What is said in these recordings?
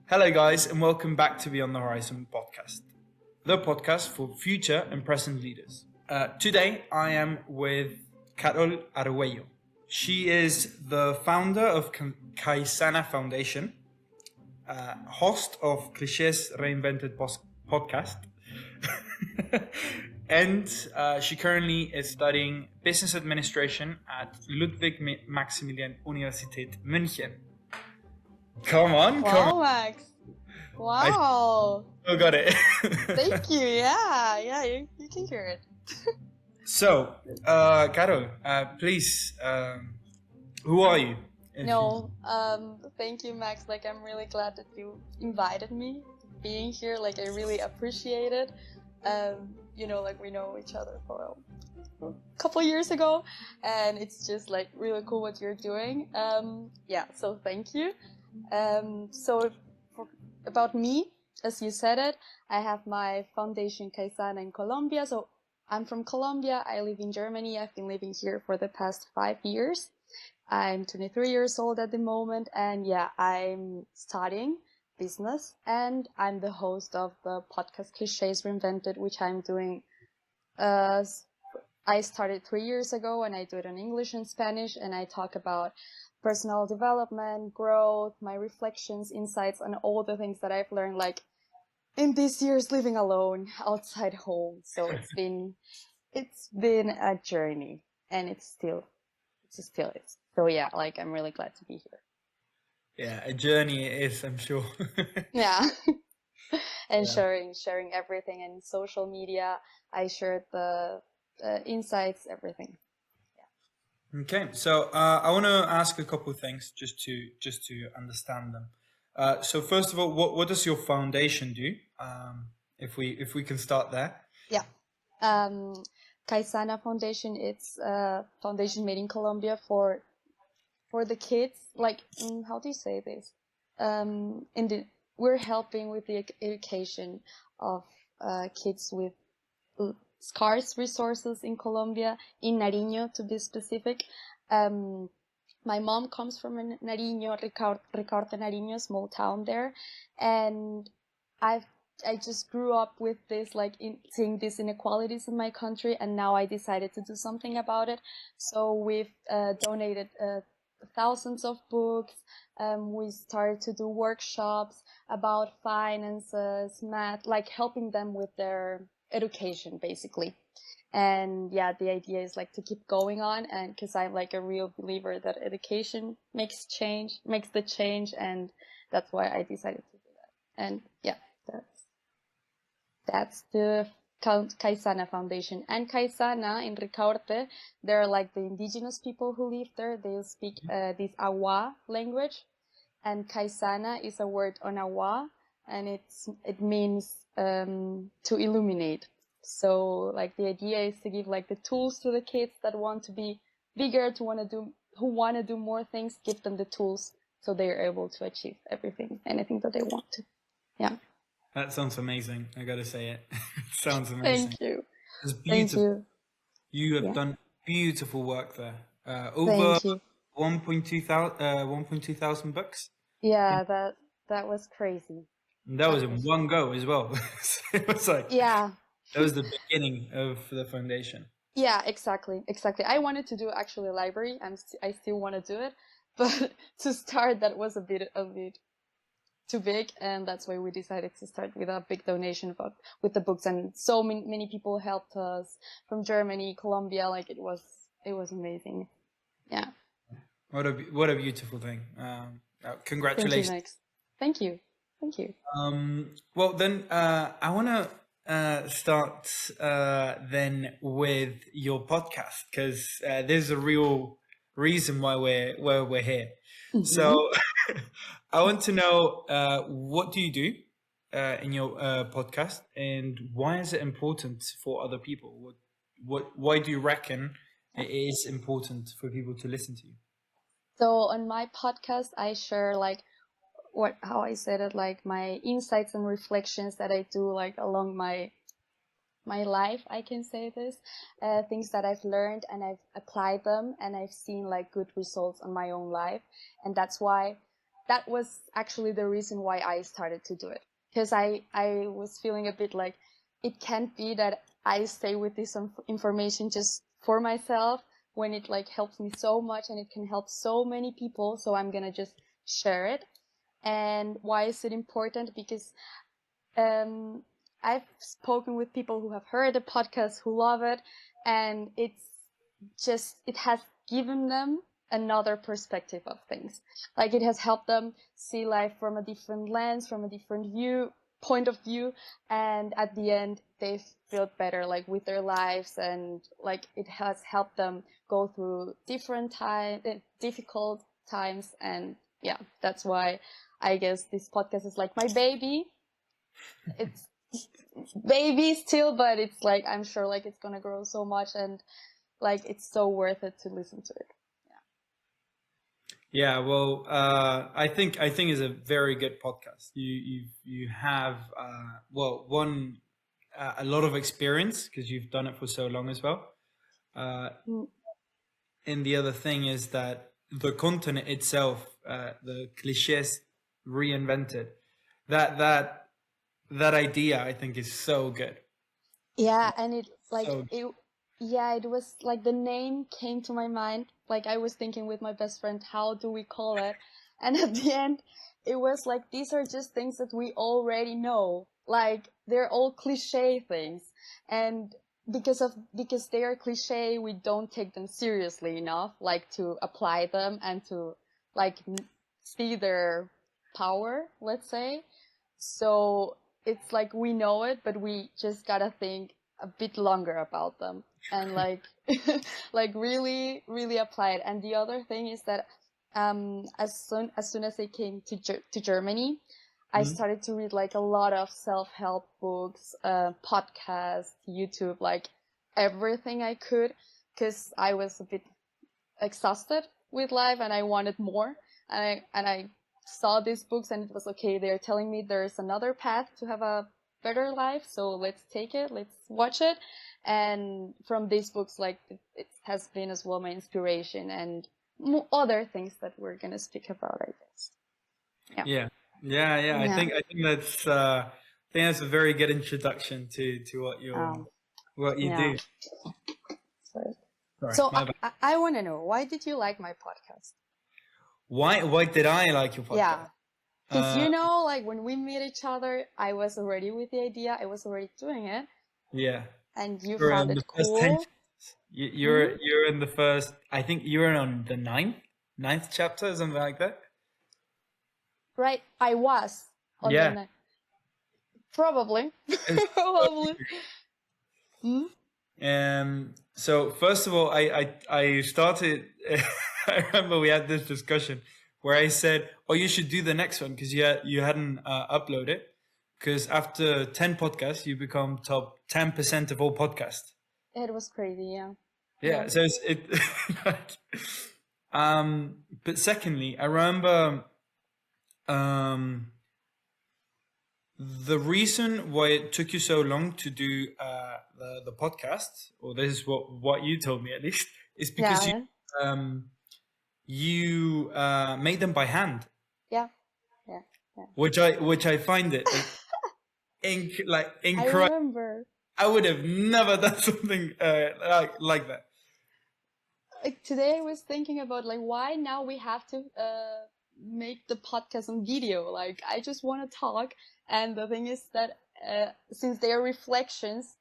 Hello, guys, and welcome back to Beyond the Horizon podcast, the podcast for future and present leaders. Today, I am with Carol Arguello. She is the founder of Kaisana Foundation, host of Cliches Reinvented podcast, and she currently is studying business administration at Ludwig Maximilian Universität München. Come on. Max. Wow. I got it. Thank you. Yeah, you can hear it. So, Carol, please, who are you? Thank you, Max. Like, I'm really glad that you invited me being here. Like, I really appreciate it. We know each other for a couple years ago, and it's just like really cool what you're doing. So thank you. About me, as you said it, I have my foundation Kaisana in Colombia. So I'm from Colombia. I live in Germany. I've been living here for the past 5 years. I'm 23 years old at the moment, and I'm studying business, and I'm the host of the podcast Cliches Reinvented, which I'm doing. I started 3 years ago, and I do it in English and Spanish, and I talk about personal development, growth, my reflections, insights, and all the things that I've learned, like in these years living alone outside home. So it's been a journey, and it still is. So I'm really glad to be here. Yeah, a journey it is, I'm sure. Yeah. And sharing everything in social media. I shared the insights, everything. Okay, so I want to ask a couple of things just to understand them. So first of all, what does your foundation do? If we can start there. Yeah. Kaisana Foundation, it's a foundation made in Colombia for the kids. Like, how do you say this? We're helping with the education of kids with scarce resources in Colombia, in Nariño to be specific. My mom comes from Nariño, Ricaurte, Nariño, a small town there, and I just grew up with this, seeing these inequalities in my country, and now I decided to do something about it. So we've donated thousands of books. We started to do workshops about finances, math, like helping them with their education, basically. And the idea is to keep going on, and because I'm a real believer that education makes the change, and that's why I decided to do that. And that's the Kaisana Foundation. And Kaisana in Ricaurte, they're the indigenous people who live there. They speak this Awa language, and Kaisana is a word on Awa, and it means to illuminate. So the idea is to give the tools to the kids that want to be bigger, who want to do more things, give them the tools so they're able to achieve anything that they want to. Yeah. That sounds amazing. I gotta say it. It sounds amazing. Thank you. It's beautiful. Thank you. You have done beautiful work there. Over 1.2 thousand books. Yeah, that was crazy. And that was in one go as well. So it was that was the beginning of the foundation. Yeah, exactly. I wanted to do actually a library. I still want to do it, but to start, that was a bit too big, and that's why we decided to start with a big donation with the books. And so many people helped us from Germany, Colombia. It was amazing. Yeah. What a beautiful thing. Congratulations. Thank you. Well, then I want to start then with your podcast, because there's a real reason why we're here. Mm-hmm. So I want to know what do you do in your podcast, and why is it important for other people? Why do you reckon it is important for people to listen to you? So on my podcast, I share how I said it, my insights and reflections that I do along my life, I can say this, things that I've learned, and I've applied them, and I've seen good results on my own life. And that's why that was actually the reason why I started to do it, because I was feeling a bit like it can't be that I stay with this information just for myself when it like helps me so much and it can help so many people. So I'm gonna just share it. And why is it important? Because I've spoken with people who have heard the podcast, who love it, and it has given them another perspective of things. Like it has helped them see life from a different lens, from a different point of view, and at the end they feel better like with their lives, and like it has helped them go through difficult times. And yeah, that's why I guess this podcast is like my baby. It's baby still, but it's like I'm sure like it's gonna grow so much, and like it's so worth it to listen to it. Yeah, well, I think it's a very good podcast. You have a lot of experience because you've done it for so long as well. And the other thing is that the content itself, the cliches reinvented, that idea I think is so good. Yeah, and it like So it was like the name came to my mind. Like I was thinking with my best friend, how do we call it? And at the end, it was like these are just things that we already know. Like they're all cliche things, and because they are cliche, we don't take them seriously enough, like to apply them and to like see their power, let's say. So it's like we know it, but we just gotta think a bit longer about them and like like really really apply it. And the other thing is that as soon as I came to Germany, I started to read like a lot of self-help books, podcasts, YouTube, like everything I could, because I was a bit exhausted with life and I wanted more. And I saw these books and it was okay. They're telling me there's another path to have a better life, so let's take it, let's watch it. And from these books, like it has been as well my inspiration and other things that we're gonna speak about, I guess. Yeah. I think that's a very good introduction to what you do. Sorry. Sorry, So my bad. I want to know, why did you like my podcast? Why did I like your podcast? Yeah, because like when we meet each other, I was already with the idea, I was already doing it. Yeah. And you You're found in it the first 10 cool. chapters. You're in the first. I think you're on the ninth chapter, something like that. Right, I was on Yeah. the probably. Probably. So first of all, I started. I remember we had this discussion where I said, "Oh, you should do the next one because you hadn't uploaded. Because after 10 podcasts, you become top 10% of all podcasts." It was crazy, yeah. Yeah. So like, but secondly, I remember the reason why it took you so long to do the podcast, or this is what you told me at least, is because you made them by hand. Yeah. Which I find it incredible. I remember. I would have never done something like that. Like today, I was thinking about like why now we have to make the podcast on video. Like I just want to talk, and the thing is that since they are reflections,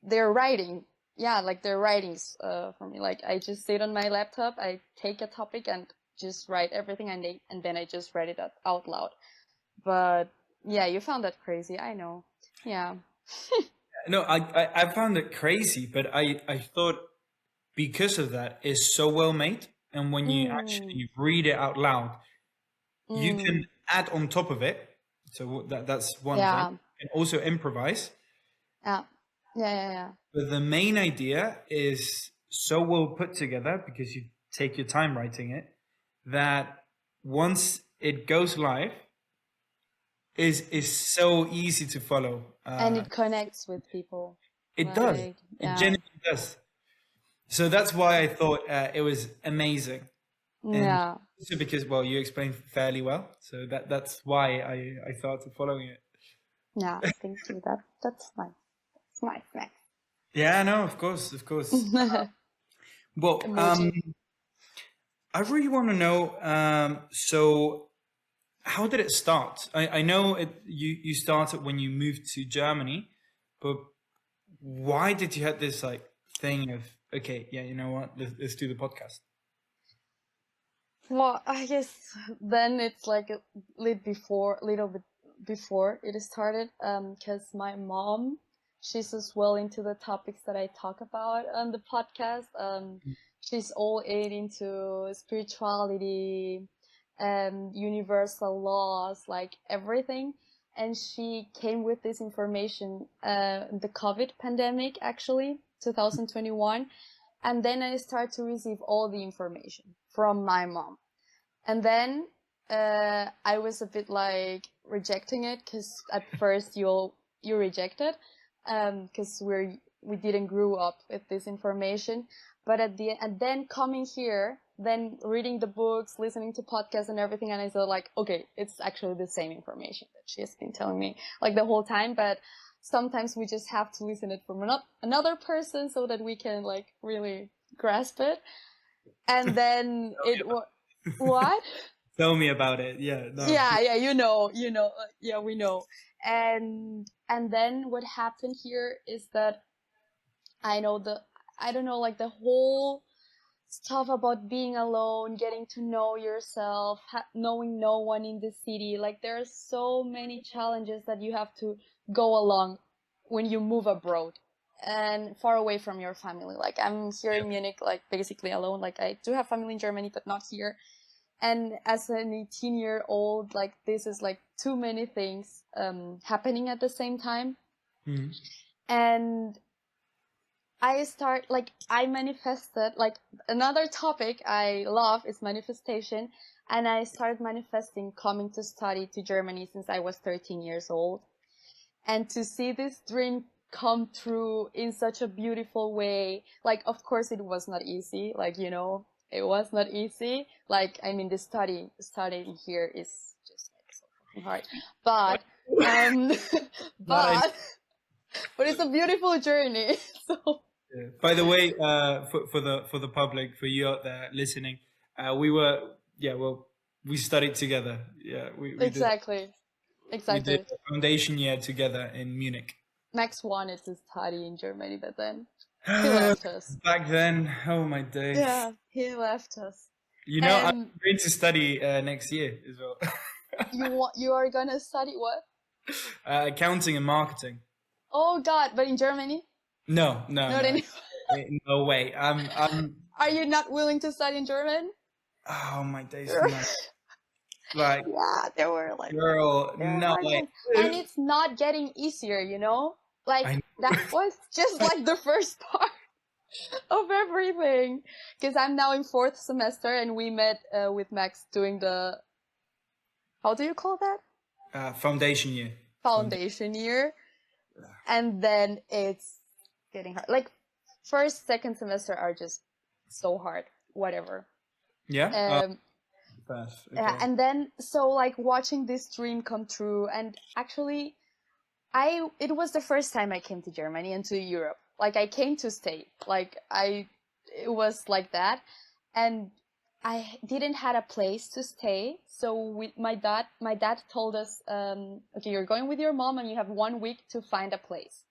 they're writing. Yeah, like they're writings for me. Like I just sit on my laptop, I take a topic and just write everything, and then I just write it out loud. But yeah, you found that crazy. I know. Yeah. No, I found it crazy, but I thought because of that it's so well made, and when you actually read it out loud, you can add on top of it. So that's one thing, and also improvise. Yeah. But the main idea is so well put together because you take your time writing it, that once it goes live, is so easy to follow. And it connects with people. It does. It genuinely does. So that's why I thought it was amazing. And Yeah. also because, well, you explained fairly well, so that's why I started following it. Yeah. Thank you. That's nice. It's nice. Yeah, no, of course, of course. Well, Emoji. I really want to know. So, how did it start? I know you started when you moved to Germany, but why did you have this like thing of, okay, yeah, you know what, let's do the podcast? Well, I guess then it's like a little bit before it started, because my mom, she's as well into the topics that I talk about on the podcast. She's all into spirituality, universal laws, like everything. And she came with this information, the COVID pandemic, actually, 2021. And then I start to receive all the information from my mom. And then I was a bit like rejecting it, because at first you reject it, because we didn't grow up with this information. But and then coming here, then reading the books, listening to podcasts and everything, and I thought like, okay, it's actually the same information that she has been telling me like the whole time, but sometimes we just have to listen it from another person so that we can like really grasp it. And then it was what? Tell me about it. Yeah, no. Yeah, yeah, we know. And then what happened here is that I know I don't know, like the whole stuff about being alone, getting to know yourself, knowing no one in the city. Like there are so many challenges that you have to go along when you move abroad and far away from your family. Like I'm here in Munich, like basically alone. Like I do have family in Germany, but not here. And as an 18-year-old, like this is like too many things happening at the same time. Mhm. And I manifested, like another topic I love is manifestation. And I started manifesting coming to study to Germany since I was 13 years old. And to see this dream come true in such a beautiful way, like, of course it was not easy. Like, it was not easy. Like, I mean, studying here is just like so fucking hard. But, But I, but, but it's a beautiful journey. So, by the way, for the public, for you out there listening, we were, yeah, well, we studied together. Yeah, exactly. we did Exactly. a foundation year together in Munich. Max wanted to study in Germany, but then he left us. Back then, oh my days. Yeah, he left us. You know, I'm And going to study next year as well. you are gonna study what? Accounting and marketing. Oh God, but in Germany? No, no, Not no, any. no way. I'm. Are you not willing to study in German? Oh my days, no. Like, Yeah, girl, there were no hard way. times. And it's not getting easier, Like I that was just like the first part of everything. Because I'm now in fourth semester and we met with Max doing the, how do you call that? foundation year. Foundation year. And then it's getting hard. Like first, second semester are just so hard. Whatever. Yeah. Um, Pass. yeah, Okay. and then so like watching this dream come true, and actually, it was the first time I came to Germany and to Europe. Like I came to stay. It was like that, and I didn't had a place to stay. So my dad told us, okay, you're going with your mom, and you have 1 week to find a place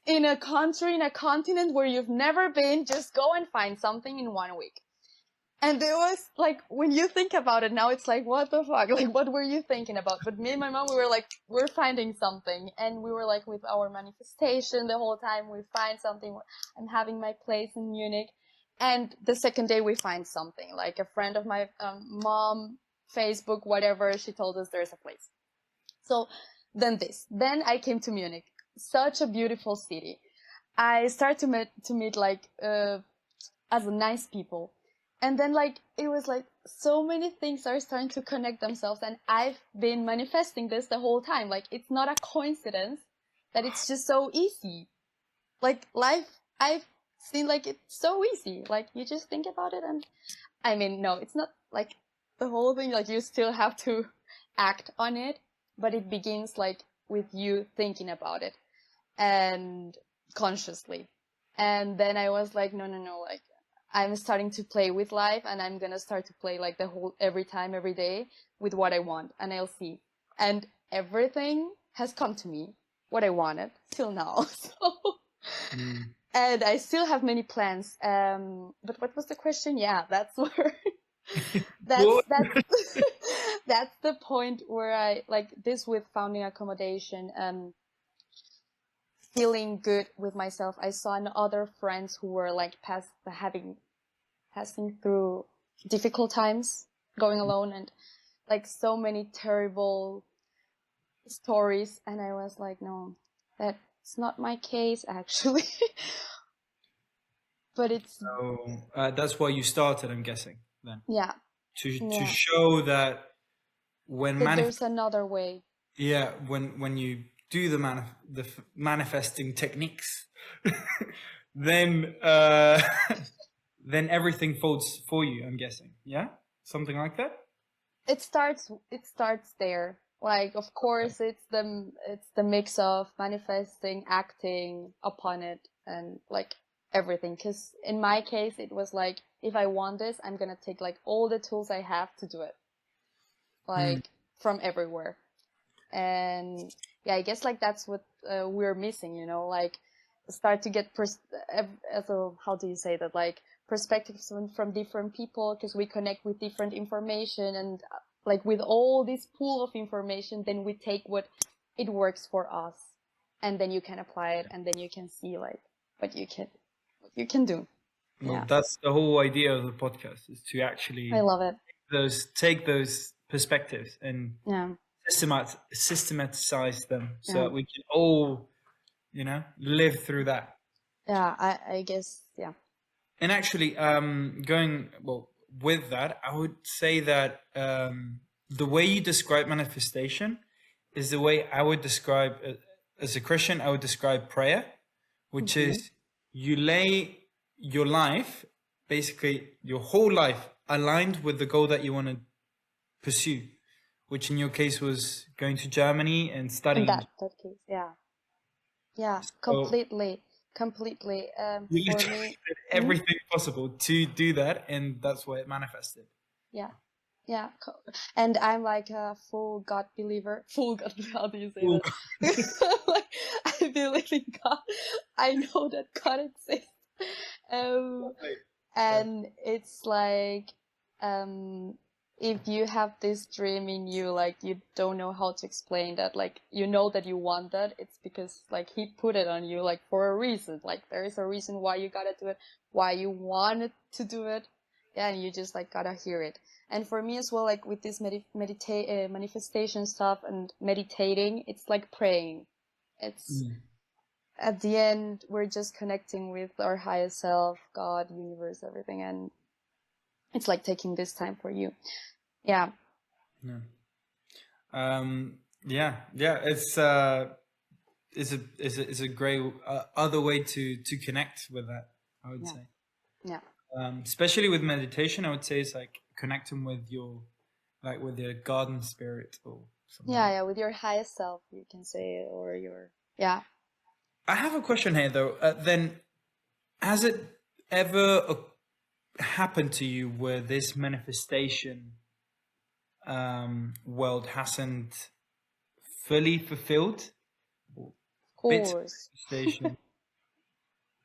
in a country, in a continent where you've never been. Just go and find something in 1 week. And it was like, when you think about it now, it's like, what the fuck? Like, what were you thinking about? But me and my mom, we were like, we're finding something. And we were like, with our manifestation the whole time, we find something. I'm having my place in Munich. And the second day we find something. Like a friend of my mom, Facebook, whatever, she told us there's a place. So then I came to Munich. Such a beautiful city. I started to meet like, as nice people. And then like it was like so many things are starting to connect themselves, and I've been manifesting this the whole time. Like it's not a coincidence that it's just so easy. Like life, I've seen like it's so easy. Like you just think about it, I mean, no, it's not like the whole thing, like you still have to act on it, but it begins like with you thinking about it and consciously. And then I was like, no, no, no, like I'm starting to play with life, and I'm gonna start to play like the whole, every time, every day with what I want, and I'll see. And everything has come to me, what I wanted till now. So, Mm. and I still have many plans. But what was the question? Yeah, that's where What? that's that's the point where I like this with founding accommodation. Feeling good with myself. I saw other friends who were like passing through difficult times, going alone, and like so many terrible stories, and I was like, no, that's not my case actually. But it's, So that's why you started, I'm guessing, then, yeah, to yeah, show that when that there's another way. yeah, when you do manifesting techniques, then then everything folds for you, I'm guessing. Yeah, something like that. It starts there. Like, of Okay. course, it's the mix of manifesting, acting upon it, and like everything. Because in my case, it was like, if I want this, I'm gonna take like all the tools I have to do it, Mm. like from everywhere. And yeah, I guess like that's what we're missing, like start to get how do you say that, like perspectives from different people, because we connect with different information, and like with all this pool of information, then we take what it works for us, and then you can apply it, and then you can see like what you can do. Well, Yeah, that's the whole idea of the podcast, is to I actually love it. take those perspectives and Yeah, systematize them so yeah, that we can all, live through that. yeah, I guess, yeah. And actually, going well with that, I would say that the way you describe manifestation is the way I would describe, as a Christian, I would describe prayer, which Hmm. is you lay your life, basically your whole life, aligned with the goal that you want to pursue, which in your case was going to Germany and In studying. that case, yeah. Yeah, So completely, completely. you For literally me, did mhm, everything possible to do that, and that's why it manifested. yeah, yeah. And I'm like a full God believer. Full God, how do you say Cool. that? Like, I believe in God. I know that God exists. Um, Yeah. and it's like, um, if you have this dream in you, like you don't know how to explain that, like you know that you want that, it's because like he put it on you, like for a reason. Like there is a reason why you gotta do it, why you wanted to do it. Yeah, and you just like gotta hear it. And for me as well, like with this manifestation stuff and meditating, it's like praying. It's Mm. at the end, we're just connecting with our higher self, God, universe, everything, and it's like taking this time for you. Yeah, Yeah. Yeah. Yeah. It's a great other way to connect with that, I would yeah, say. yeah, Especially with meditation, I would say it's like connecting with with your garden spirit or something yeah, like yeah. that. With your highest self, you can say, or your, yeah. I have a question here though. Then, has it ever happened to you where this manifestation world hasn't fully fulfilled, or Of bits of course. manifestation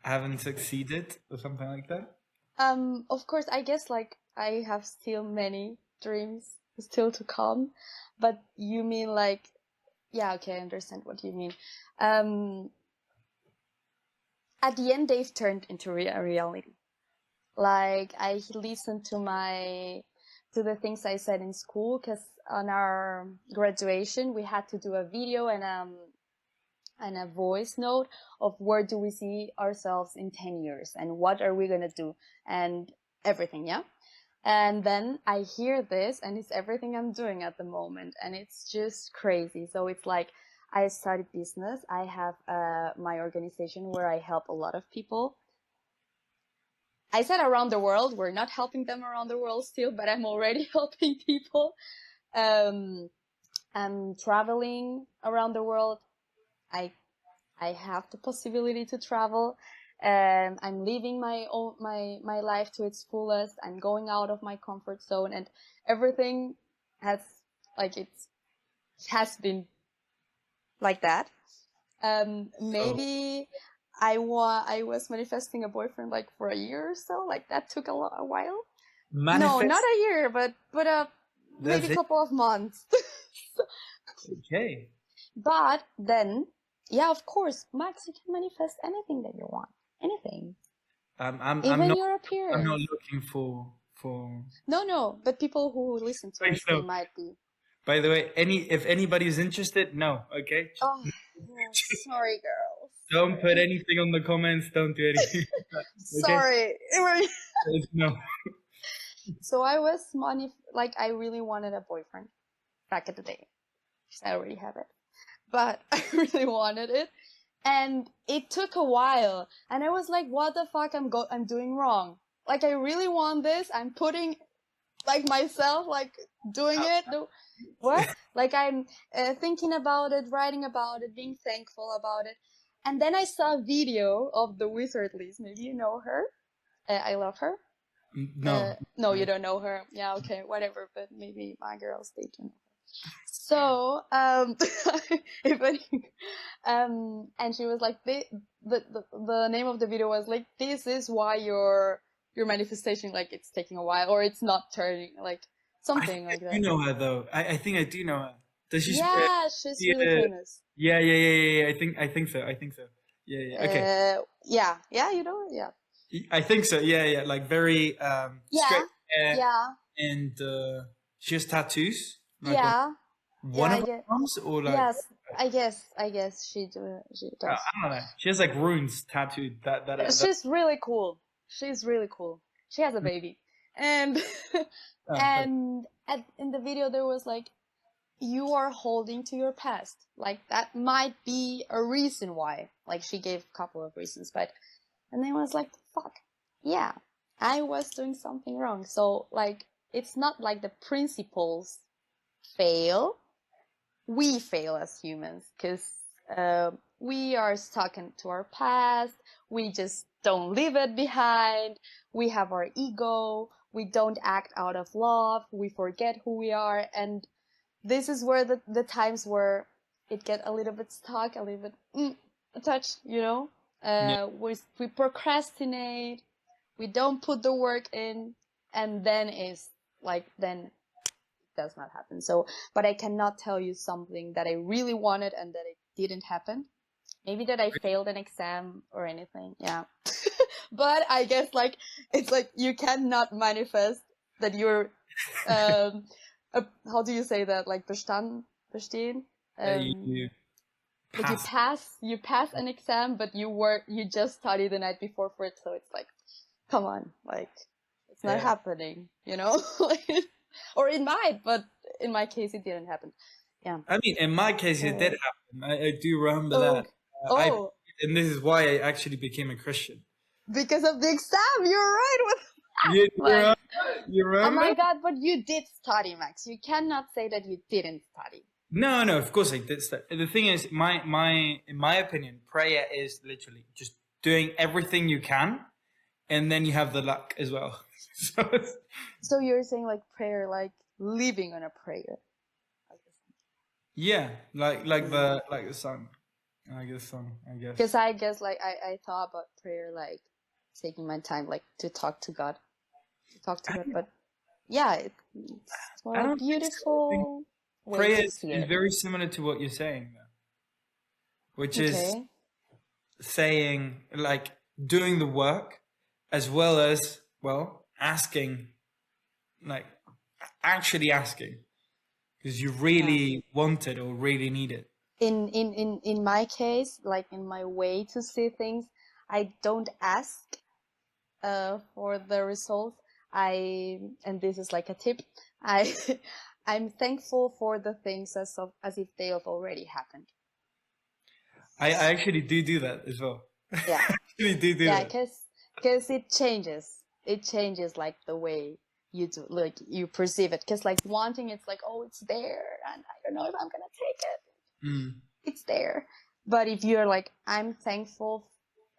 haven't succeeded, or something like that? Of course, I guess like I have still many dreams still to come, but you mean like, yeah, okay, I understand what you mean. Um, at the end, they've turned into a reality. Like I listened to the things I said in school, because on our graduation we had to do a video and a voice note of where do we see ourselves in 10 years and what are we going to do and everything, yeah. And then I hear this, and it's everything I'm doing at the moment, and it's just crazy. So it's like I started business. I have my organization where I help a lot of people, I said around the world. We're not helping them around the world still, but I'm already helping people. I'm traveling around the world. I have the possibility to travel. I'm living my life to its fullest. I'm going out of my comfort zone, and everything has it has been like that. Maybe I was manifesting a boyfriend like for a year or so. Like that took a while. No, not a year, but maybe a couple of months. Okay. But then, yeah, of course, Max, you can manifest anything that you want. Anything. Even your appearance. I'm not looking for. No, but people who listen to us, they might be. By the way, if anybody's interested, no, okay? Oh, sorry, girls. Don't put anything on the comments. Don't do anything. Okay? Sorry. No. So I was I really wanted a boyfriend back in the day. I already have it. But I really wanted it. And it took a while. And I was like, what the fuck I'm doing wrong? Like, I really want this. I'm putting, myself, doing it. What? Like, I'm thinking about it, writing about it, being thankful about it. And then I saw a video of the Wizard Liz. Maybe you know her. I love her. No. No, you don't know her. Yeah, okay, whatever. But maybe my girls, they do know her. So, if any, and she was like, the name of the video was like, this is why your manifestation, it's taking a while, or it's not turning, something like that. I do know her though. I think I do know her. Does she? Yeah, she's really famous. Yeah. I think so. Yeah. Okay. Yeah, you know, yeah. I think so. Yeah. Like very straight hair. Yeah. And she has tattoos. Yeah. One of her arms, or like? Yes, I guess she does. I don't know. She has like runes tattooed. She's really cool. She's really cool. She has a baby, and in the video there was like, you are holding to your past. Like that might be a reason why. Like she gave a couple of reasons, and then I was like, fuck, yeah, I was doing something wrong. So it's not like the principles fail. We fail as humans because we are stuck into our past. We just don't leave it behind. We have our ego. We don't act out of love. We forget who we are. And this is where the times where it get a little bit stuck, a little bit attached, you know? We procrastinate. We don't put the work in. And then then does not happen. So, but I cannot tell you something that I really wanted and that it didn't happen. Maybe that I failed an exam or anything. Yeah. But I guess it's you cannot manifest that you're how do you say that? Bestehen? You pass an exam, but you just studied the night before for it, so it's come on, it's not happening, you know? Or it might, but in my case, it didn't happen. Yeah. I mean, in my case, it did happen. I do remember that. And this is why I actually became a Christian. Because of the exam, you're right. You remember? Oh my God, but you did study, Max. You cannot say that you didn't study. No, of course I did study. The thing is, in my opinion, prayer is literally just doing everything you can, and then you have the luck as well. So you're saying prayer, living on a prayer. Yeah, like the song. Like the song, I guess. Because I guess I thought about prayer taking my time to talk to God. But yeah, it's more beautiful. Prayer is very similar to what you're saying, though, which is saying doing the work as well as asking, actually asking, because you really want it or really need it. In my case, in my way to see things, I don't ask for the results. And this is a tip. I'm thankful for the things as if they have already happened. I actually do that as well. Yeah. I actually do that. Yeah, because it changes. it changes like the way you do, like you perceive it. Because like wanting, it's like, oh, it's there, and I don't know if I'm gonna take it. Mm. It's there. But if you're like, I'm thankful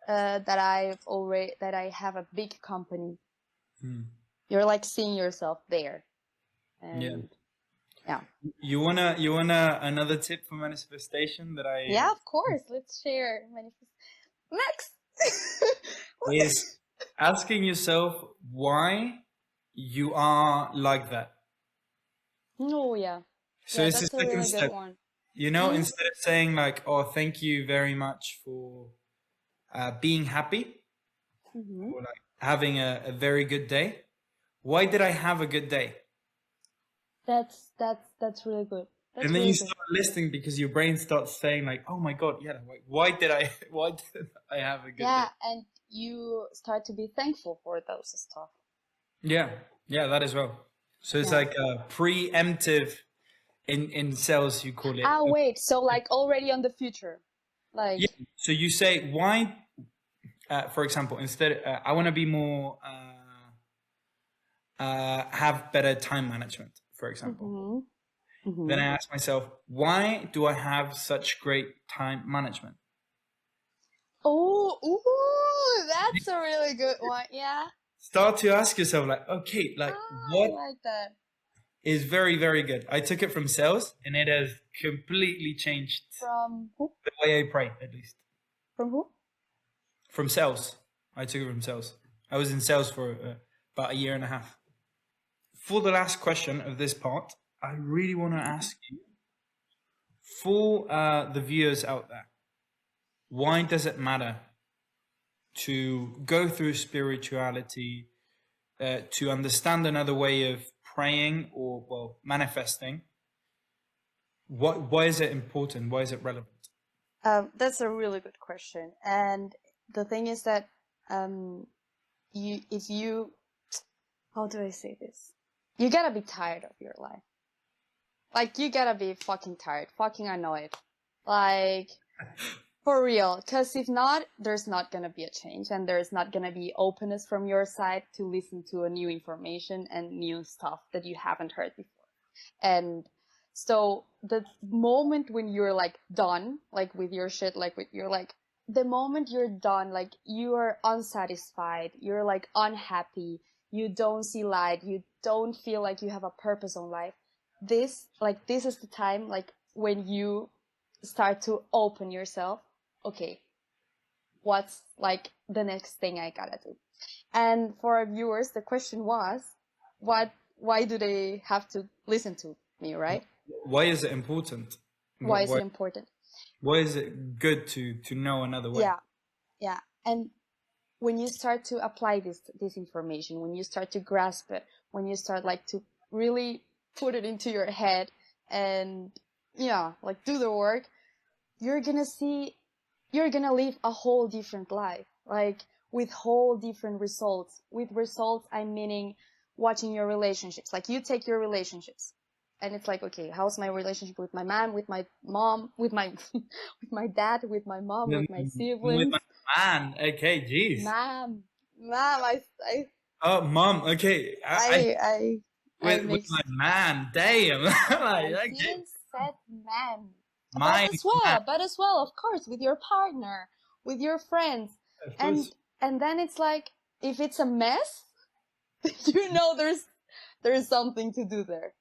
that I have a big company. Mm. You're like seeing yourself there, Yeah. and yeah. You wanna another tip for manifestation that Yeah, of course. Let's share next. is asking yourself why you are like that. Oh yeah, So yeah. it's the That's a second really good step. one. Mm-hmm. Instead of saying like, "Oh, thank you very much for being happy," Mm-hmm. or like having a very good day. Why did I have a good day? That's really good. And That's then you really good. start listing because your brain starts saying like, "Oh my god, yeah, like, why did I why did I have a good day?" Yeah, and you start to be thankful for those stuff. Yeah, yeah, that as well. So it's Yeah. like a preemptive in sales, you call it. Ah, wait. So like already on the future, like. Yeah. So you say why, for example, instead, I want to be more, have better time management, for example. Mm-hmm. Then Mm-hmm. I ask myself, why do I have such great time management? Oh, ooh, that's a really good one. Yeah. Start to ask yourself, like, okay, like Ah, I what like that. is very, very good. I took it from sales, and it has completely changed From who? the way I pray, at least. From who? From sales. I took it from sales. I was in sales for about a year and a half. For the last question of this part, I really want to ask you, for the viewers out there, why does it matter to go through spirituality, to understand another way of praying or, well, manifesting? Why is it important? Why is it relevant? That's a really good question. And the thing is that if you, how do I say this? You gotta be tired of your life. Like, you gotta be fucking tired, fucking annoyed. Like, for real. Because if not, there's not gonna be a change, and there's not gonna be openness from your side to listen to a new information and new stuff that you haven't heard before. And so the moment when you're like done, like with your shit, like with you're like, the moment you're done, like you are unsatisfied, you're like unhappy, you don't see light, you don't feel like you have a purpose on life. This is the time, like when you start to open yourself. Okay, what's like the next thing I gotta do? And for our viewers, the question was, why do they have to listen to me, right? Why is it important? Why is Why, it important? why is it good to know another way? Yeah, yeah. And when you start to apply this information, when you start to grasp it, when you start like to really put it into your head and yeah, like do the work, you're gonna see, you're gonna live a whole different life, like with whole different results. With results, I'm meaning watching your relationships. Like you take your relationships, and it's like, okay, how's my relationship with my man, with my mom, with my with my dad, with my mom, with my With siblings. my man. Okay, jeez. Mom, mom, Oh, mom. Okay, I with mix. my man. Damn. Like, I okay, didn't said man, but my as man. well, of course, with your partner, with your friends, Of and course. and then it's like, if it's a mess, you know there's something to do there.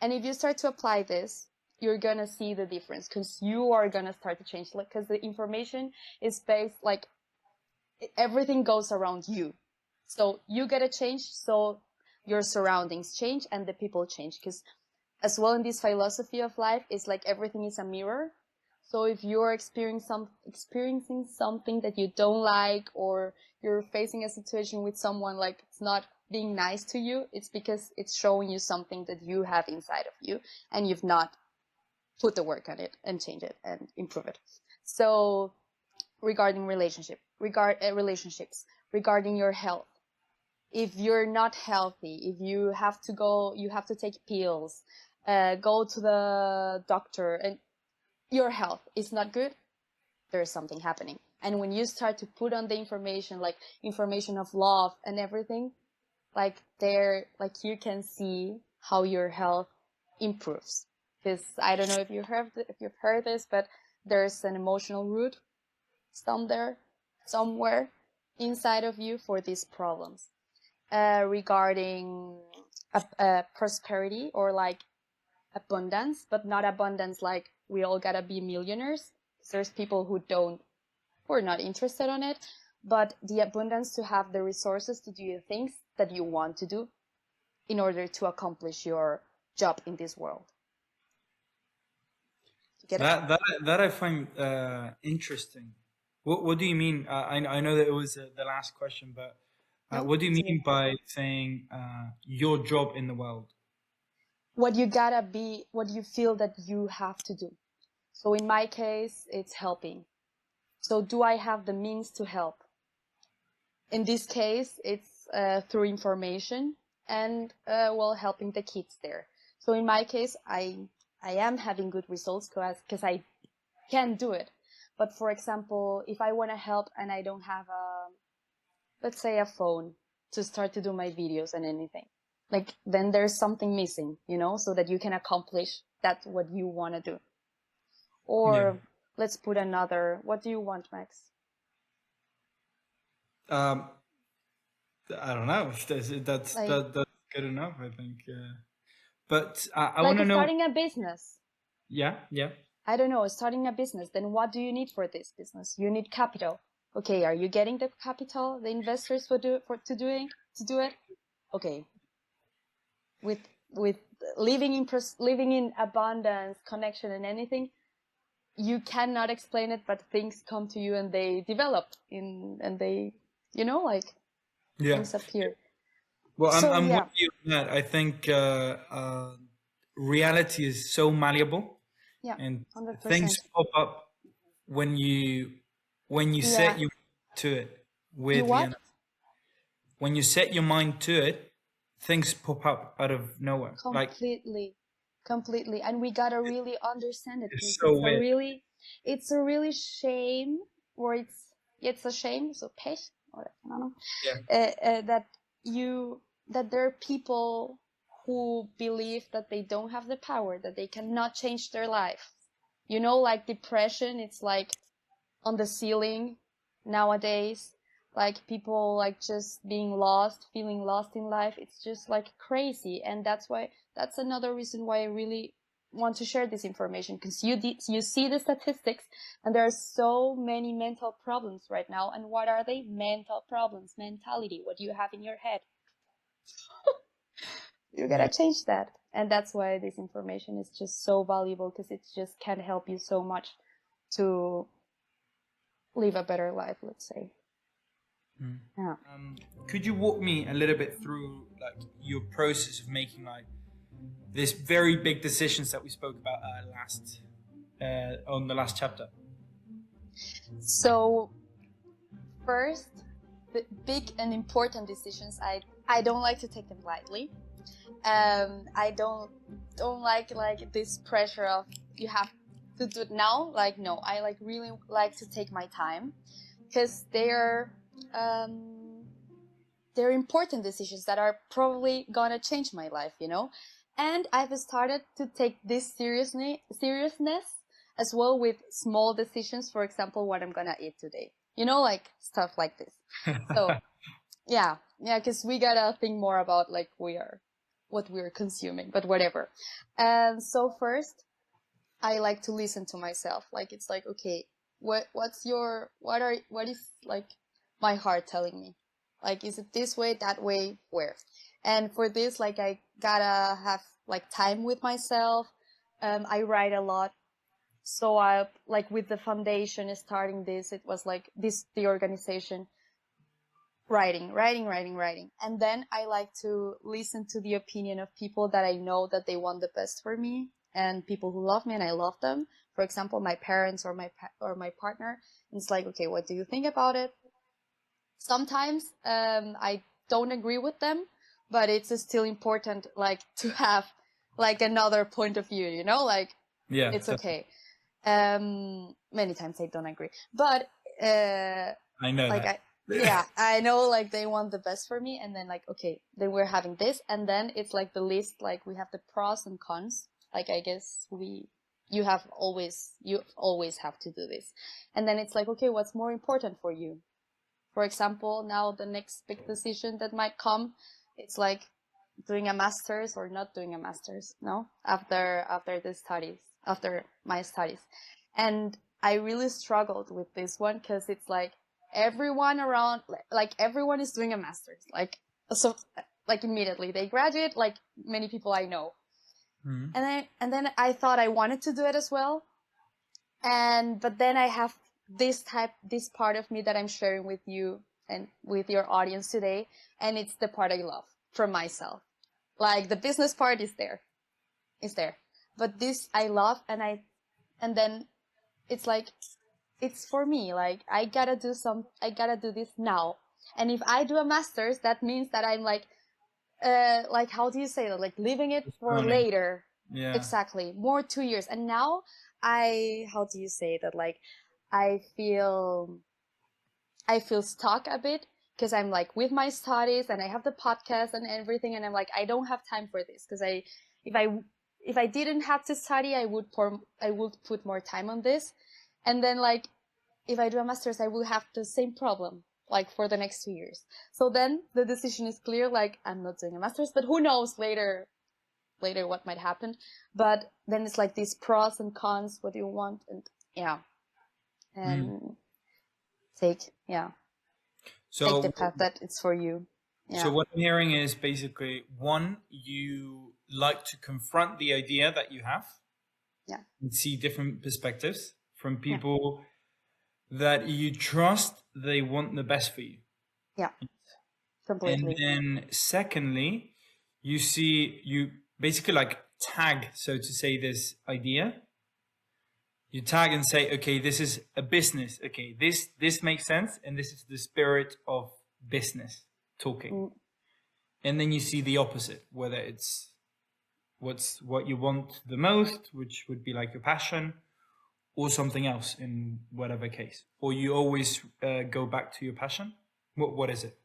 And if you start to apply this, you're gonna see the difference, because you are gonna start to change. Like, because the information is based, like everything goes around you, so you gotta change, so your surroundings change and the people change. Because as well, in this philosophy of life, it's like everything is a mirror. So if you're experiencing something that you don't like, or you're facing a situation with someone like it's not being nice to you, it's because it's showing you something that you have inside of you, and you've not put the work on it and change it and improve it. So regarding relationships, regarding your health, if you're not healthy, if you have to take pills, go to the doctor, and your health is not good, there's something happening. And when you start to put on the information, like information of love and everything, like there, like you can see how your health improves. Because I don't know if you've heard this, but there's an emotional root somewhere inside of you for these problems. Regarding prosperity or like abundance, but not abundance like we all gotta be millionaires. There's people who are not interested on it, but the abundance to have the resources to do the things that you want to do in order to accomplish your job in this world. You get it? That I find interesting. What do you mean? I know that it was the last question, but No? what do you It's mean okay. by saying your job in the world? What you gotta be, what you feel that you have to do. So in my case, it's helping. So do I have the means to help? In this case, it's through information and helping the kids there. So in my case, I am having good results because I can do it. But for example, if I want to help and I don't have let's say a phone to start to do my videos and anything, like then there's something missing, so that you can accomplish that's what you want to do. Or let's put another. What do you want, Max? I don't know. That's Like good enough, I think. But I want like to know. starting a business. Yeah, yeah. I don't know, starting a business, then what do you need for this business? You need capital. Okay, are you getting the capital, the investors to do it? Okay. With living in abundance, connection and anything, you cannot explain it, but things come to you and they develop and they, like Yeah. things appear. Well, So I'm yeah. with you on that. I think reality is so malleable, Yeah, and 100%. things pop up when you set Yeah. your mind to it. You Weirdly what? enough, when you set your mind to it, things pop up out of nowhere. Like Completely. And we gotta really understand it, it's because so weird. it's a really shame, or it's a shame, so pech, or I don't know, Yeah. that there are people who believe that they don't have the power, that they cannot change their life. Like depression, it's like on the ceiling nowadays. Like people like just being lost, feeling lost in life. It's just like crazy, and that's another reason why I really want to share this information, because you see the statistics, and there are so many mental problems right now. And what are they? Mental problems, mentality, what you have in your head. You gotta change that, and that's why this information is just so valuable, because it just can help you so much to live a better life, let's say. Yeah. Could you walk me a little bit through like your process of making like this very big decisions that we spoke about on the last chapter? So first, the big and important decisions, I don't like to take them lightly. I don't like this pressure of you have to do it now. Like no, I like really like to take my time, because they're important decisions that are probably gonna change my life, And I've started to take this seriousness as well with small decisions. For example, what I'm gonna eat today, like stuff like this. So yeah, because we gotta think more about like what we're consuming, but whatever. And so first, I like to listen to myself. Like it's like, okay, what is like my heart telling me? Like, is it this way, that way, where? And for this, like, I gotta have like time with myself. I write a lot. So I like with the foundation starting this, it was like the organization, writing. And then I like to listen to the opinion of people that I know that they want the best for me, and people who love me and I love them. For example, my parents or my partner. And it's like, okay, what do you think about it? Sometimes I don't agree with them, but it's still important like to have like another point of view, like Yeah, it's okay. Many times I don't agree, but I know like that. yeah, I know like they want the best for me, and then like okay, then we're having this, and then it's like the list, like we have the pros and cons. Like I guess you always have to do this, and then it's like okay, what's more important for you? For example, now the next big decision that might come, it's like doing a master's or not doing a master's, no? After my studies. And I really struggled with this one because it's like everyone around, like everyone is doing a master's. Like, so, like immediately they graduate, like many people I know. Mm. And then I thought I wanted to do it as well. But then I have this part of me that I'm sharing with you and with your audience today. And it's the part I love from myself. Like the business part is there. But this I love, and then it's like, it's for me. Like I gotta do this now. And if I do a master's, that means that I'm like how do you say that? Like leaving it for later. Yeah. Exactly. More 2 years. And now how do you say that? Like I feel stuck a bit because I'm like with my studies and I have the podcast and everything. And I'm like, I don't have time for this because if I didn't have to study, I would put more time on this. And then like, if I do a master's, I will have the same problem like for the next 2 years. So then the decision is clear, like I'm not doing a master's, but who knows later what might happen. But then it's like these pros and cons, what do you want? And yeah. And take the path that it's for you. Yeah. So what I'm hearing is basically, one, you like to confront the idea that you have. Yeah. And see different perspectives from people that you trust they want the best for you. Yeah. Completely. And then secondly, you basically like tag, so to say, this idea. You tag and say, okay, this is a business. Okay, this makes sense, and this is the spirit of business talking. And then you see the opposite, whether it's what you want the most, which would be like your passion, or something else in whatever case. Or you always go back to your passion. What is it?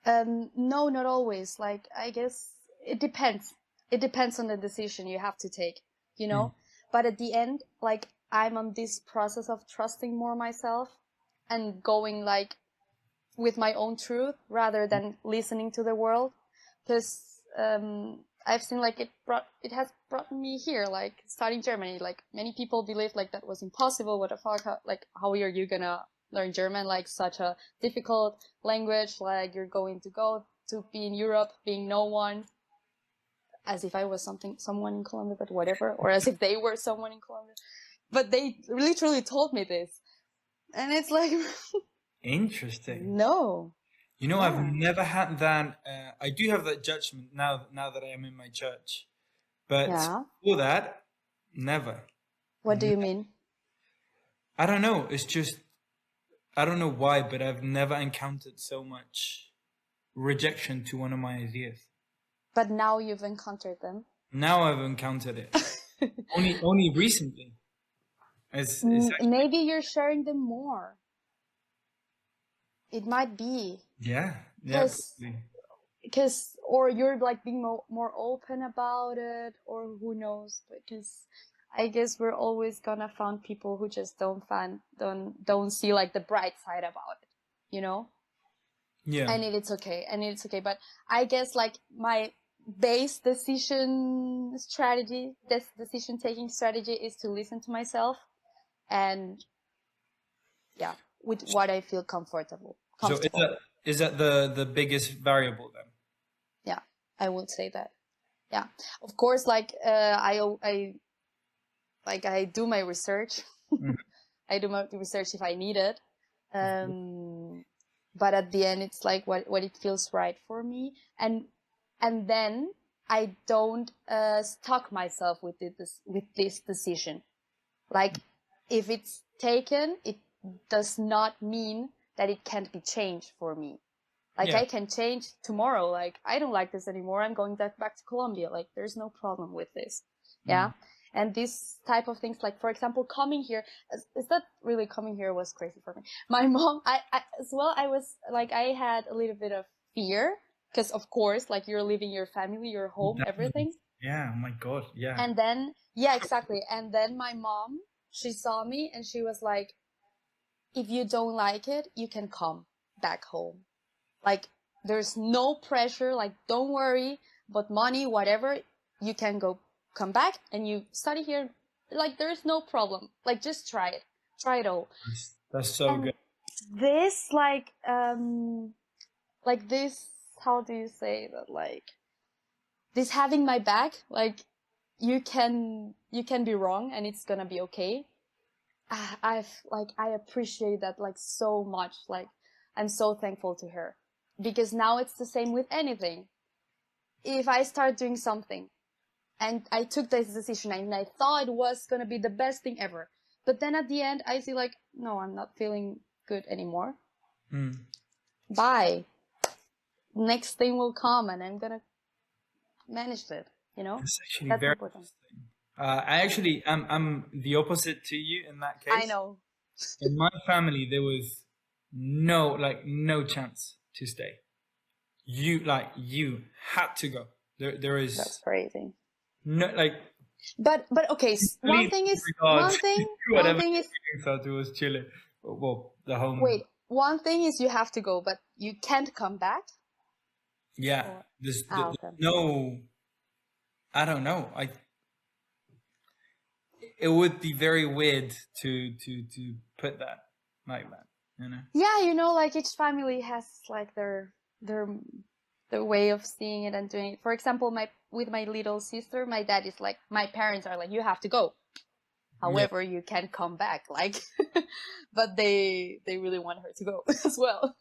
No, not always. Like I guess it depends. It depends on the decision you have to take, you know. But at the end, like I'm on this process of trusting more myself and going like with my own truth rather than listening to the world, because I've seen like it has brought me here, like studying Germany. Like many people believe like that was impossible. What the fuck? How are you gonna learn German? Like such a difficult language. Like you're going to go to be in Europe, being no one. As if I was someone in Colombia, but whatever. Or as if they were someone in Colombia. But they literally told me this. And it's like... Interesting. No. You know, I've never had that. I do have that judgment now that I am in my church. But before that, never. What do you mean? I don't know. It's just, I don't know why, but I've never encountered so much rejection to one of my ideas. But now you've encountered them. Now I've encountered it. only recently. Maybe you're sharing them more. It might be. Yeah. Because or you're like being more open about it, or who knows? Because I guess we're always gonna find people who just don't see like the bright side about it, you know? Yeah. And it's okay. But I guess like my base decision taking strategy is to listen to myself and with what I feel comfortable. So is that the biggest variable then? Yeah, I would say that. Yeah, of course, like I do my research. I do my research if I need it. But at the end, it's like what it feels right for me, and then I don't stuck myself with this decision. Like if it's taken, it does not mean that it can't be changed for me. Like I can change tomorrow. Like I don't like this anymore. I'm going back to Colombia. Like there's no problem with this. Yeah. And this type of things, like, for example, coming here, is that really coming here was crazy for me. My mom, I as well, I was like, I had a little bit of fear because, of course, like, you're leaving your family, your home, everything. Yeah, oh my God, yeah. And then, yeah, exactly. And then my mom, she saw me and she was like, if you don't like it, you can come back home. Like, there's no pressure, like, don't worry, but money, whatever, you can come back and you study here. Like, there's no problem. Like, just try it. Try it all. That's so And good. this, like this, how do you say that? Like, this having my back, like, you can be wrong and it's gonna be okay. I appreciate that, like, so much. Like, I'm so thankful to her, because now it's the same with anything. If I start doing something and I took this decision and I thought it was gonna be the best thing ever, but then at the end I see, like, no, I'm not feeling good anymore. Bye. Next thing will come and I'm gonna manage it. That's actually That's very important. interesting. I actually, I'm the opposite to you in that case. I know. In my family, there was no chance to stay. You had to go. There is That's crazy. no, like, But okay, one thing is towards Chile. Well, the home. wait, one thing is you have to go, but you can't come back. Yeah, Okay. no. I don't know. It would be very weird to put that like that. Yeah, like, each family has, like, their way of seeing it and doing it. For example, with my little sister, my dad is like, my parents are like, you have to go. However, you can come back, like, but they really want her to go as well.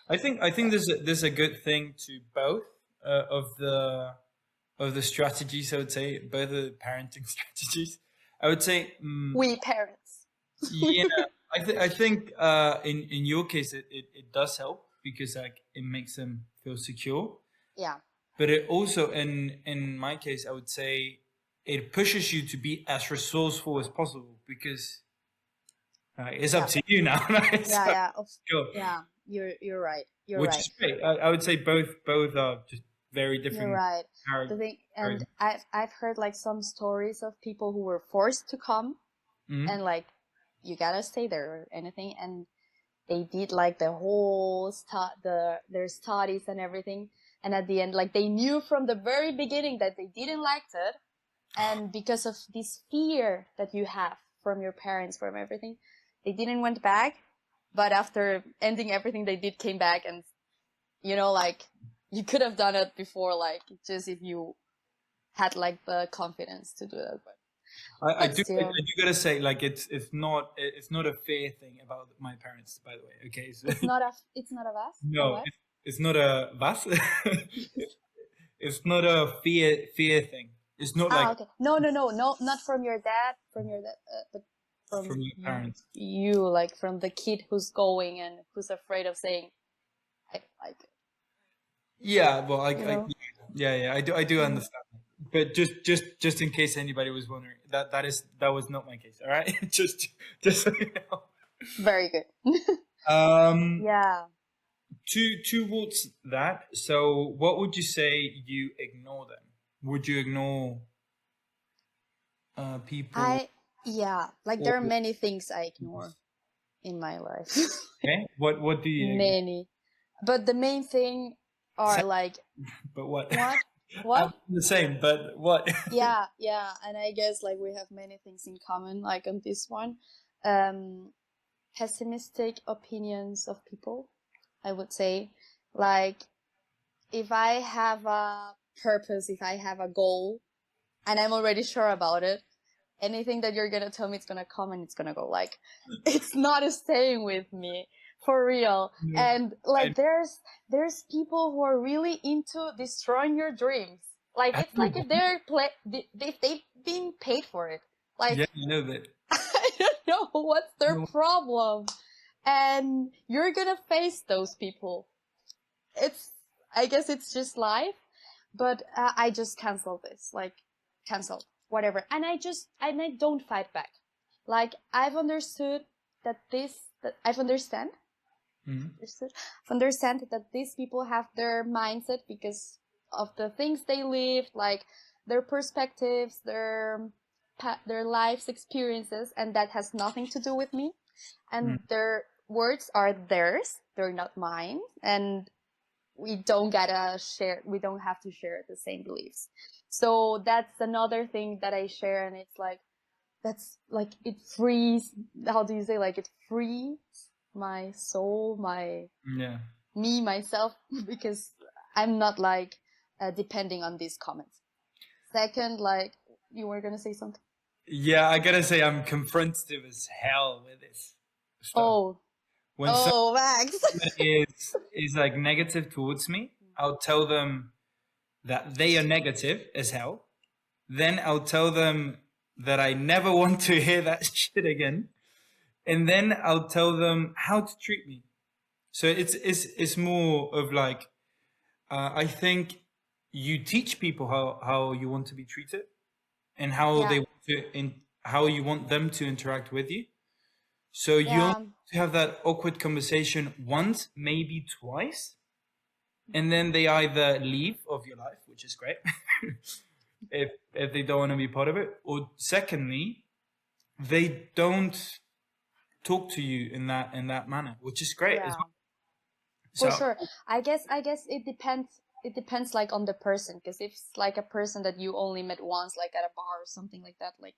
I think there's a good thing to both of the strategies. I would say both of the parenting strategies. I would say We parents. yeah. I think in your case it does help because, like, it makes them feel secure. Yeah. But it also, in my case, I would say it pushes you to be as resourceful as possible because it's up to you now. Right? Yeah, Go. yeah. You're right. Which is great. I would say both are just very different. You're right. The thing, and I've heard, like, some stories of people who were forced to come, and, like, you gotta stay there or anything, and they did, like, the whole their studies and everything, and at the end, like, they knew from the very beginning that they didn't like it, and because of this fear that you have from your parents, from everything, they didn't went back. But after ending everything, they did came back, and like, you could have done it before, like, just if you had, like, the confidence to do that. But I do gotta say, like, it's not a fair thing about my parents, by the way. Okay, so it's not a vas. no, it's not a vas. It's not a fear thing. It's not like okay. No, not from your dad, but from your parents. You, like, from the kid who's going and who's afraid of saying, I like it. Yeah, well, I do understand. But just in case anybody was wondering, that was not my case. All right, just so you know. Very good. Yeah. Towards that, so what would you say you ignore then? Would you ignore people? Like, there are many things I ignore in my life. Okay, what do you? Many, but the main thing are like. But what? What? I'm the same, but what? yeah, and I guess, like, we have many things in common, like, on this one. Pessimistic opinions of people, I would say. Like, if I have a purpose, if I have a goal, and I'm already sure about it, anything that you're gonna tell me, it's gonna come and it's gonna go. Like, it's not staying with me. For real. No. And, like, there's people who are really into destroying your dreams. Like, it's like if they've been paid for it. Like, yeah, you know that. I don't know what's their problem. And you're gonna face those people. I guess it's just life. But I just canceled this. Like, canceled. whatever. And I don't fight back. Like, I've understood that I've understand that these people have their mindset because of the things they live, like their perspectives, their life's experiences, and that has nothing to do with me. And their words are theirs; they're not mine, and we don't have to share the same beliefs. So that's another thing that I share, and it's like, that's like, it frees, how do you say, like, it frees my soul, myself, because I'm not like depending on these comments. Second, like, you were gonna say something. Yeah, I gotta say I'm confrontative as hell with this stuff. When Max. somebody is like negative towards me, I'll tell them that they are negative as hell. Then I'll tell them that I never want to hear that shit again. And then I'll tell them how to treat me. So it's more of like, I think you teach people how you want to be treated and how they want to how you want them to interact with you. So you only have that awkward conversation once, maybe twice, and then they either leave of your life, which is great, if they don't want to be part of it, or secondly, they don't talk to you in that manner, which is great as well. For sure. I guess it depends. It depends, like, on the person, because if it's like a person that you only met once, like at a bar or something like that, like,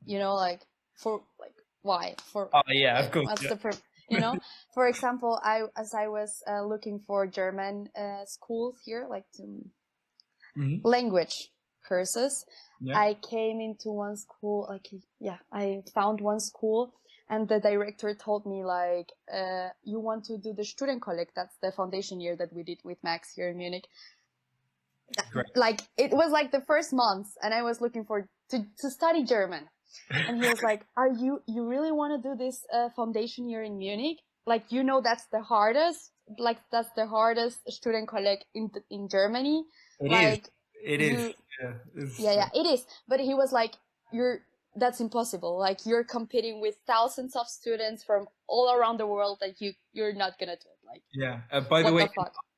you know, like, for like, why? For of course. What's the you know? For example, as I was looking for German schools here, like language courses, I came into one school. I found one school. And the director told me, like, you want to do the Studienkolleg, that's the foundation year that we did with Max here in Munich. Great. Like, it was like the first month, and I was looking to study German. And he was like, you really want to do this foundation year in Munich? Like, that's the hardest, Studienkolleg in Germany. It is. It is. But he was like, that's impossible. Like, you're competing with thousands of students from all around the world that you're not gonna do it. Like, by the way,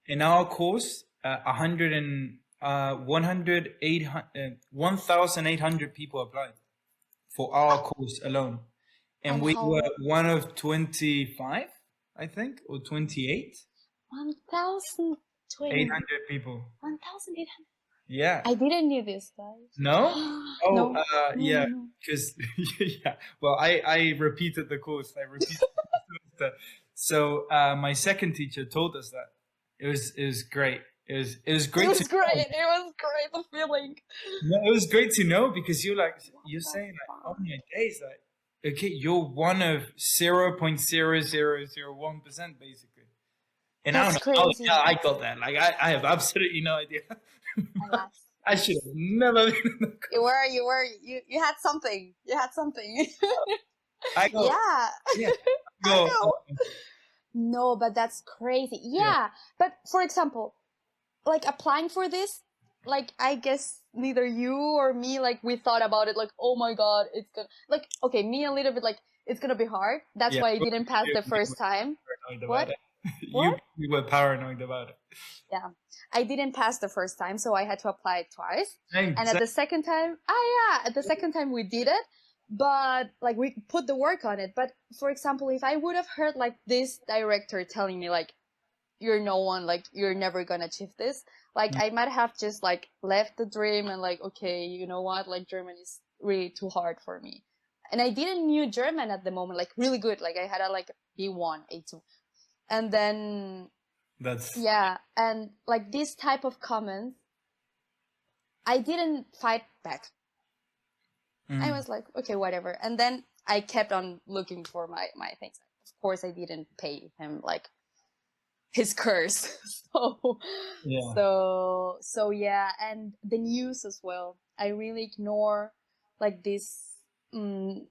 in our course, 1,800 people applied for our course alone, and we were one of 25, I think, or 28. 1,800 people. 1,800. Yeah. I didn't know this, guys. No? Oh, no. yeah, because well, I repeated the course. So my second teacher told us that. It was great. It was great. It was great. The feeling. No, it was great to know, because you're saying, like, oh my days, like, okay, you're one of 0.0001% basically. And that's crazy. I got that. Like, I have absolutely no idea. I should have never been in the course. You had something. I go. Yeah. Go. I know. No, but that's crazy. Yeah. But for example, like, applying for this, like, I guess neither you or me, like, we thought about it, like, oh my God, it's gonna, like, okay, me a little bit, like, it's gonna be hard. That's why I didn't pass the first time. What? You were paranoid about it. Yeah. I didn't pass the first time, so I had to apply it twice. Thanks. And at the second time, we did it, but, like, we put the work on it. But for example, if I would have heard, like, this director telling me, like, you're no one, like, you're never gonna achieve this, like, I might have just, like, left the dream and, like, okay, you know what, like, German is really too hard for me. And I didn't knew German at the moment, like, really good. Like, I had a, like, B1, A2. And then and, like, this type of comments, I didn't fight back. I was like, okay, whatever. And then I kept on looking for my things. Of course, I didn't pay him, like, his curse. So yeah. And the news as well. I really ignore, like, this news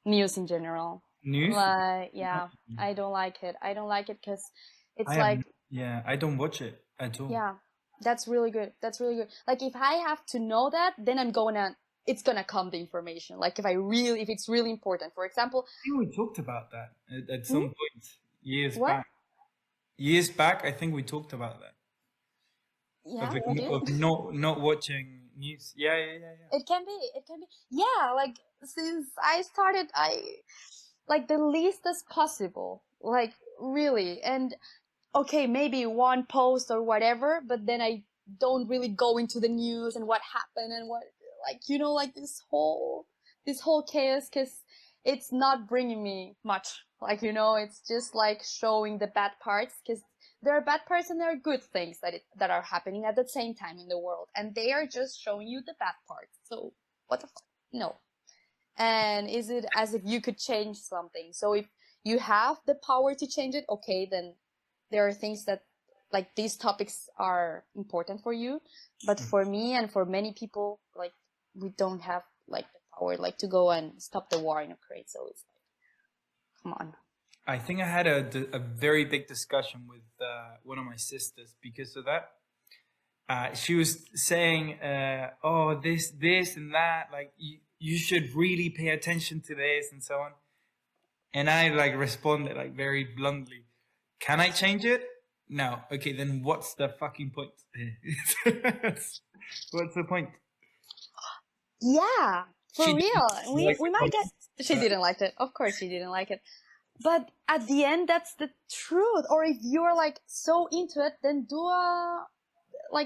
in general. News? Like, I don't like it. I don't like it because it's I don't watch it at all. Yeah. That's really good. That's really good. Like if I have to know that, then it's gonna come the information. Like if it's really important. For example, I think we talked about that at some hmm? point years What? back. Years back, I think we talked about that Yeah, we did. of not watching news. Yeah, yeah, yeah, yeah. It can be. It can be. Yeah, like since I started, I like the least as possible. Like really, and okay, maybe one post or whatever, but then I don't really go into the news and what happened and what, like, like this whole chaos, because it's not bringing me much. Like, it's just like showing the bad parts, because there are bad parts and there are good things that are happening at the same time in the world, and they are just showing you the bad parts. So what the fuck? No. And is it as if you could change something? So if you have the power to change it, okay, then there are things that, like, these topics are important for you, but for me and for many people, like, we don't have like the power, like, to go and stop the war in Ukraine. So it's like, come on. I think I had a very big discussion with one of my sisters because of that. She was saying, "Oh, this, and that. Like, you should really pay attention to this and so on." And I like responded like very bluntly, "Can I change it? No. Okay, then what's the fucking point? What's the point?" Yeah, for She real. didn't We like we the might get. comment, She but didn't like it. Of course, she didn't like it. But at the end, that's the truth. Or if you're like so into it, then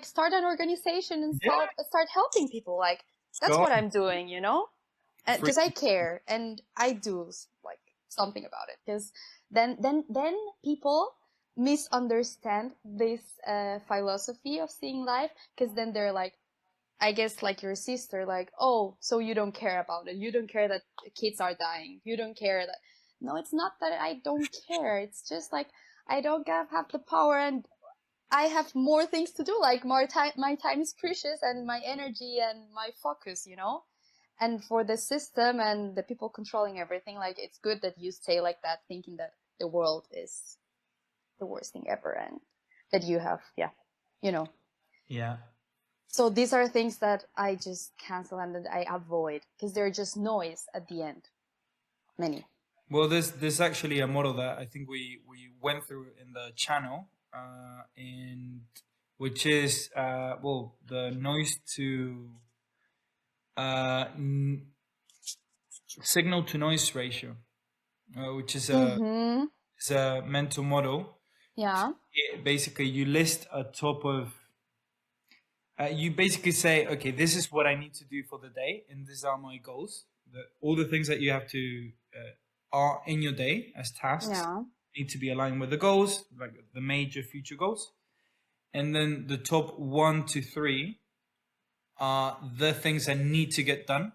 start an organization and yeah, start helping people. Like that's go what on. I'm doing, Free. because I care and I do like something about it. Because then people misunderstand this philosophy of seeing life. Because then they're like, I guess, like your sister, like, oh, so you don't care about it. You don't care that kids are dying. You don't care that. No, it's not that I don't care. It's just like I don't have the power, and I have more things to do. Like my time is precious, and my energy and my focus. And for the system and the people controlling everything, like, it's good that you stay like that, thinking that the world is the worst thing ever, and that you have, yeah, you know. Yeah. So these are things that I just cancel and that I avoid, because they're just noise at the end. Many. Well, there's actually a model that I think we went through in the channel, and which is well, the noise to uh, n- signal to noise ratio, which Mm-hmm. is a mental model. Yeah. Basically, you list a top of. You basically say, okay, this is what I need to do for the day, and these are my goals. All the things that you have to are in your day as tasks Yeah. need to be aligned with the goals, like the major future goals. And then the top 1 to 3 are the things that need to get done,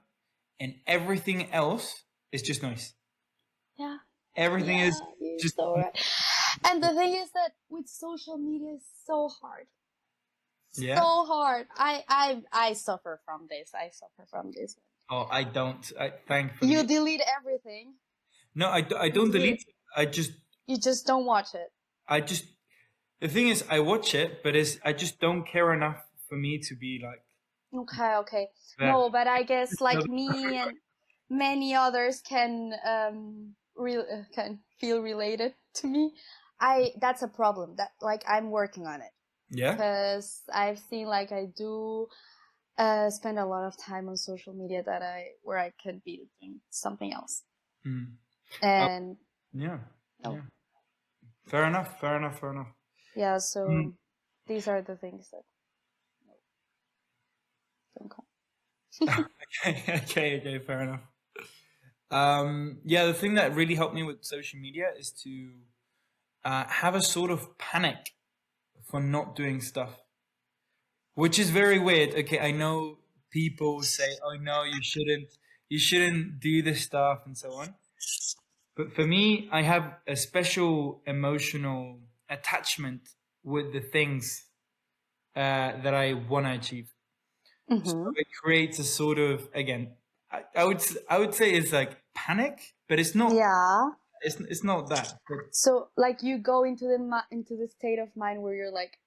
and everything else is just noise. Yeah. Everything Yeah, is you're just so right. And the thing is that with social media is so hard. yeah. So hard. I suffer from this. I suffer from this. Oh, I don't. I You thankfully delete everything. no. I You don't delete delete it. it. You just don't watch it. I just the thing is I watch it, but I just don't care enough for me to be like Okay, okay. that. No, but I guess like Another- me and many others can feel related to me. That's a problem that, like, I'm working on it, Yeah. because I've seen, like, I do spend a lot of time on social media where I could be doing something else. Mm. And Yeah. no. Yeah. Fair enough. Fair enough. Fair enough. Yeah, so Mm. these are the things that don't come. Okay. Okay. Fair enough. Yeah. The thing that really helped me with social media is to have a sort of panic for not doing stuff, which is very weird. Okay, I know people say, "Oh no, you shouldn't do this stuff," and so on. But for me, I have a special emotional attachment with the things that I want to achieve. So Mm-hmm. it creates a sort of, again, I would say it's like panic, but it's not. Yeah. It's not that. But So, like, you go into the state of mind where you're like,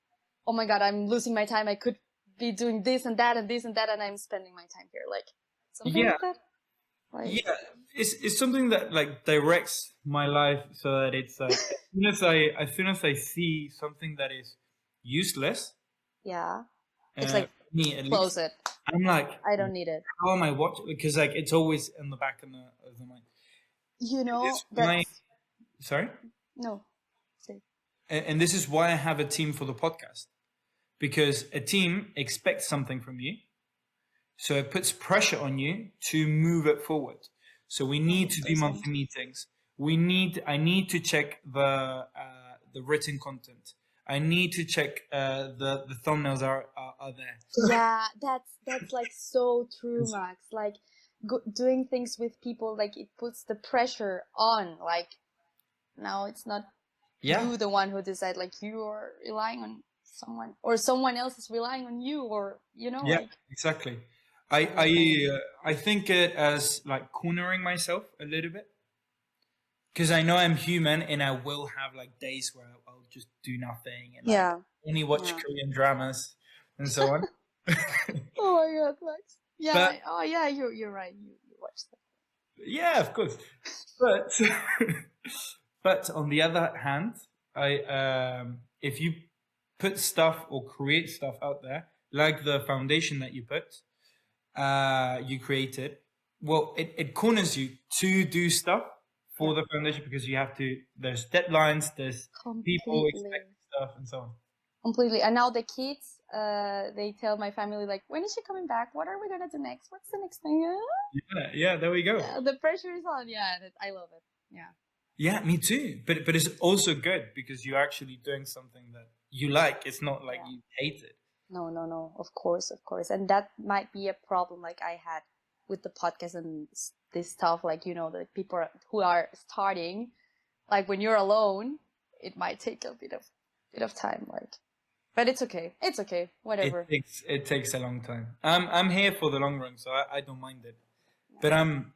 oh my God, I'm losing my time. I could be doing this and that and this and that, and I'm spending my time here. Like something Yeah, like that. Like yeah. It's something that like directs my life so that it's like as soon as I see something that is useless, yeah, it's uh, like me at close least, it. I'm like, I don't need it. how am I watching? Because like it's always in the back of the mind. You know, This why that's sorry, no. Say. and this is why I have a team for the podcast, because a team expects something from you, so it puts pressure on you to move it forward. So we need to do 100%. monthly meetings. I need to check the written content. I need to check the thumbnails are there. Yeah, that's like so true, Max. Like doing things with people, like it puts the pressure on. Like now it's not Yeah, you the one who decide. Like you are relying on someone, or someone else is relying on you, or yeah, like exactly. everything. I think it as like cornering myself a little bit, because I know I'm human and I will have like days where I'll just do nothing and like Yeah, only watch yeah. Korean dramas and so on. Oh my God, Max. Yeah. But Oh yeah, you're right. You watched that. yeah, of course. But but on the other hand, I if you put stuff or create stuff out there, like the foundation that you created, well, it corners you to do stuff for Yeah, the foundation because you have to. There's deadlines. There's people completely. expecting stuff and so on. Completely. And now the kids, they tell my family like, when is she coming back? What are we gonna do next? What's the next thing? Yeah, yeah. There we go. Yeah, the pressure is on. Yeah, I love it. Yeah. Yeah, me too. But it's also good because you're actually doing something that you like. It's not like Yeah. you hate it. No, no, no. Of course, of course. And that might be a problem like I had with the podcast and this stuff. Like, the people who are starting, like when you're alone, it might take a bit of time. Like, but it's okay. It's okay. Whatever. It takes a long time. I'm here for the long run, so I don't mind it. But I'm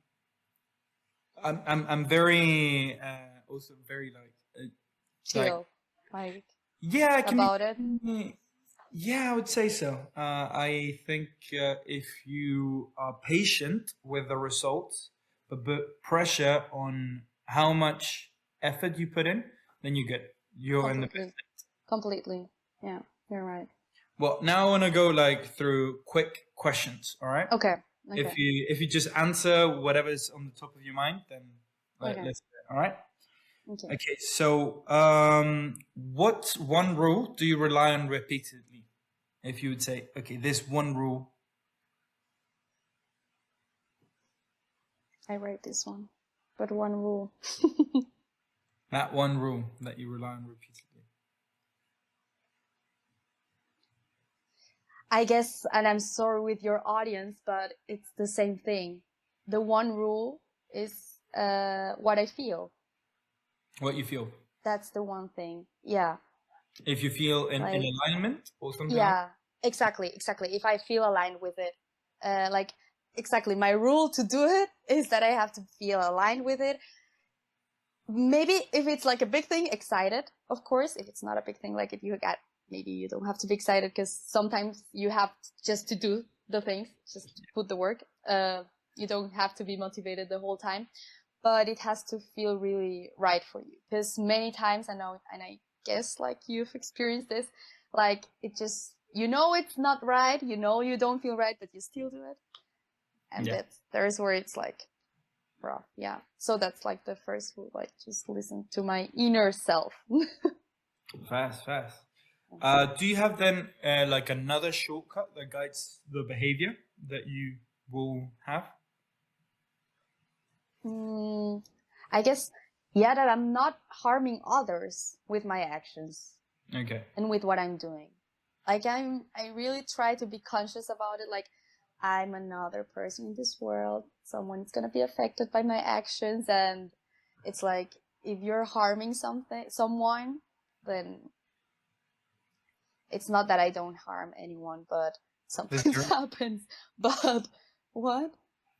very also very like Chill. Like, yeah, I can about it. be, yeah, I would say so. I think if you are patient with the results, but put pressure on how much effort you put in, then you're good. You're in the best. Completely. Completely. Yeah, you're right. Well, now I want to go like through quick questions. All right. Okay. If Okay. you just answer whatever's on the top of your mind, then Okay. let's do it. All right. Okay. Okay. So, what one rule do you rely on repeatedly? If you would say, okay, this one rule. I write this one. But one rule. That one rule that you rely on repeatedly. I guess, and I'm sorry with your audience, but it's the same thing. The one rule is what I feel. What you feel. That's the one thing. Yeah. If you feel in Like, alignment or something like yeah, exactly. If I feel aligned with it, like, exactly. My rule to do it is that I have to feel aligned with it. Maybe if it's like a big thing, excited, of course. If it's not a big thing, like if you got, maybe you don't have to be excited because sometimes you have just to do the things, just to put the work. You don't have to be motivated the whole time, but it has to feel really right for you. Because many times I know, and I guess like you've experienced this, like it just, it's not right, you don't feel right, but you still do it. And Yeah. there's where it's like, rough. Yeah. So that's like the first rule, like just listen to my inner self. Fast. Do you have then like another shortcut that guides the behavior that you will have? I guess, yeah, that I'm not harming others with my actions Okay. and with what I'm doing. Like I really try to be conscious about it. Like I'm another person in this world. Someone's gonna be affected by my actions, and it's like if you're harming someone, then it's not that I don't harm anyone, but something happens. But what?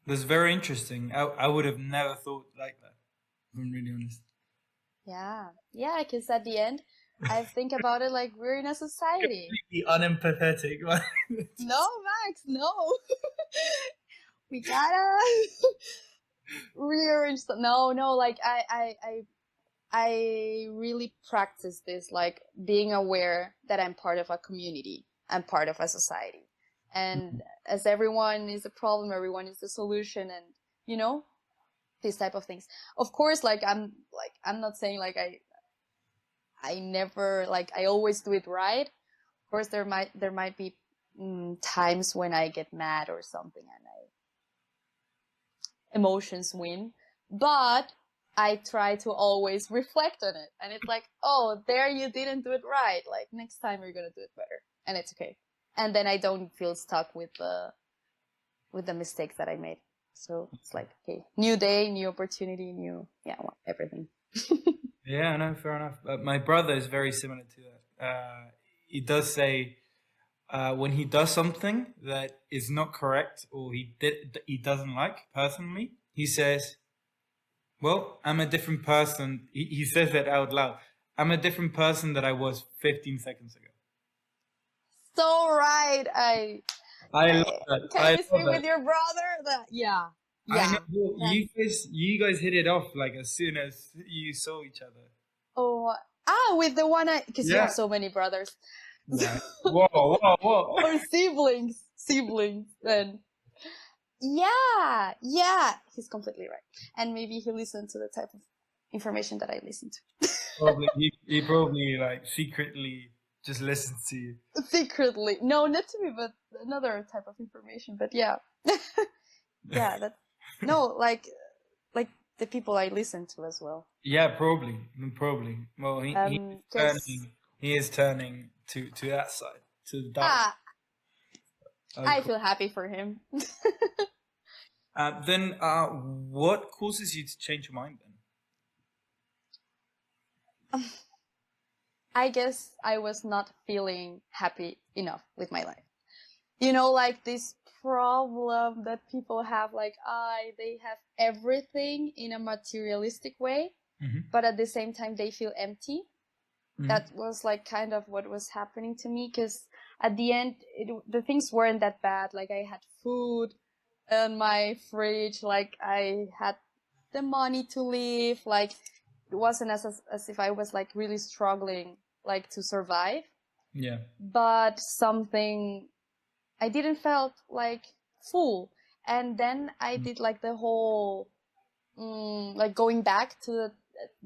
That's very interesting. I would have never thought like that. If I'm really honest. Yeah, because at the end, I think about it like we're in a society. Completely unempathetic. No, Max, no. We gotta rearrange the no, like I really practice this, like being aware that I'm part of a community, I'm part of a society. And as everyone is a problem, everyone is the solution, and you know, these type of things. Of course, I'm not saying like I never, like I always do it right. Of course, there might be times when I get mad or something and emotions win, but I try to always reflect on it, and it's like, oh, there you didn't do it right. Like next time you're gonna do it better, and it's okay. And then I don't feel stuck with the mistakes that I made. So it's like, okay, new day, new opportunity, new everything. Yeah, no, fair enough. My brother is very similar to that. He does say when he does something that is not correct or he doesn't like personally, he says, "Well, I'm a different person." He says that out loud. I'm a different person that I was 15 seconds ago. So right, I love that. can I you love speak that. with your brother? Yeah, I know. yeah. Well, you guys hit it off like as soon as you saw each other. Oh, with the one because you have Yeah. so many brothers. Yeah. Whoa, whoa, whoa. Or siblings. Then yeah, he's completely right. And maybe he listened to the type of information that I listen to. Probably he probably like secretly just listens to you. Secretly, no, not to me, but another type of information. But yeah, yeah, that no, like the people I listen to as well. Yeah, probably. Well, Because he is turning to that side, to the dark. ah, I Cool. feel happy for him. Then, what causes you to change your mind then? I guess I was not feeling happy enough with my life. You know, like this problem that people have, like, they have everything in a materialistic way, but at the same time they feel empty. That was like kind of what was happening to me, because at the end, the things weren't that bad. Like I had food in my fridge, like I had the money to live, like it wasn't as if I was like really struggling like to survive. Yeah. But something, I didn't felt like full. And then I did like the whole like going back to the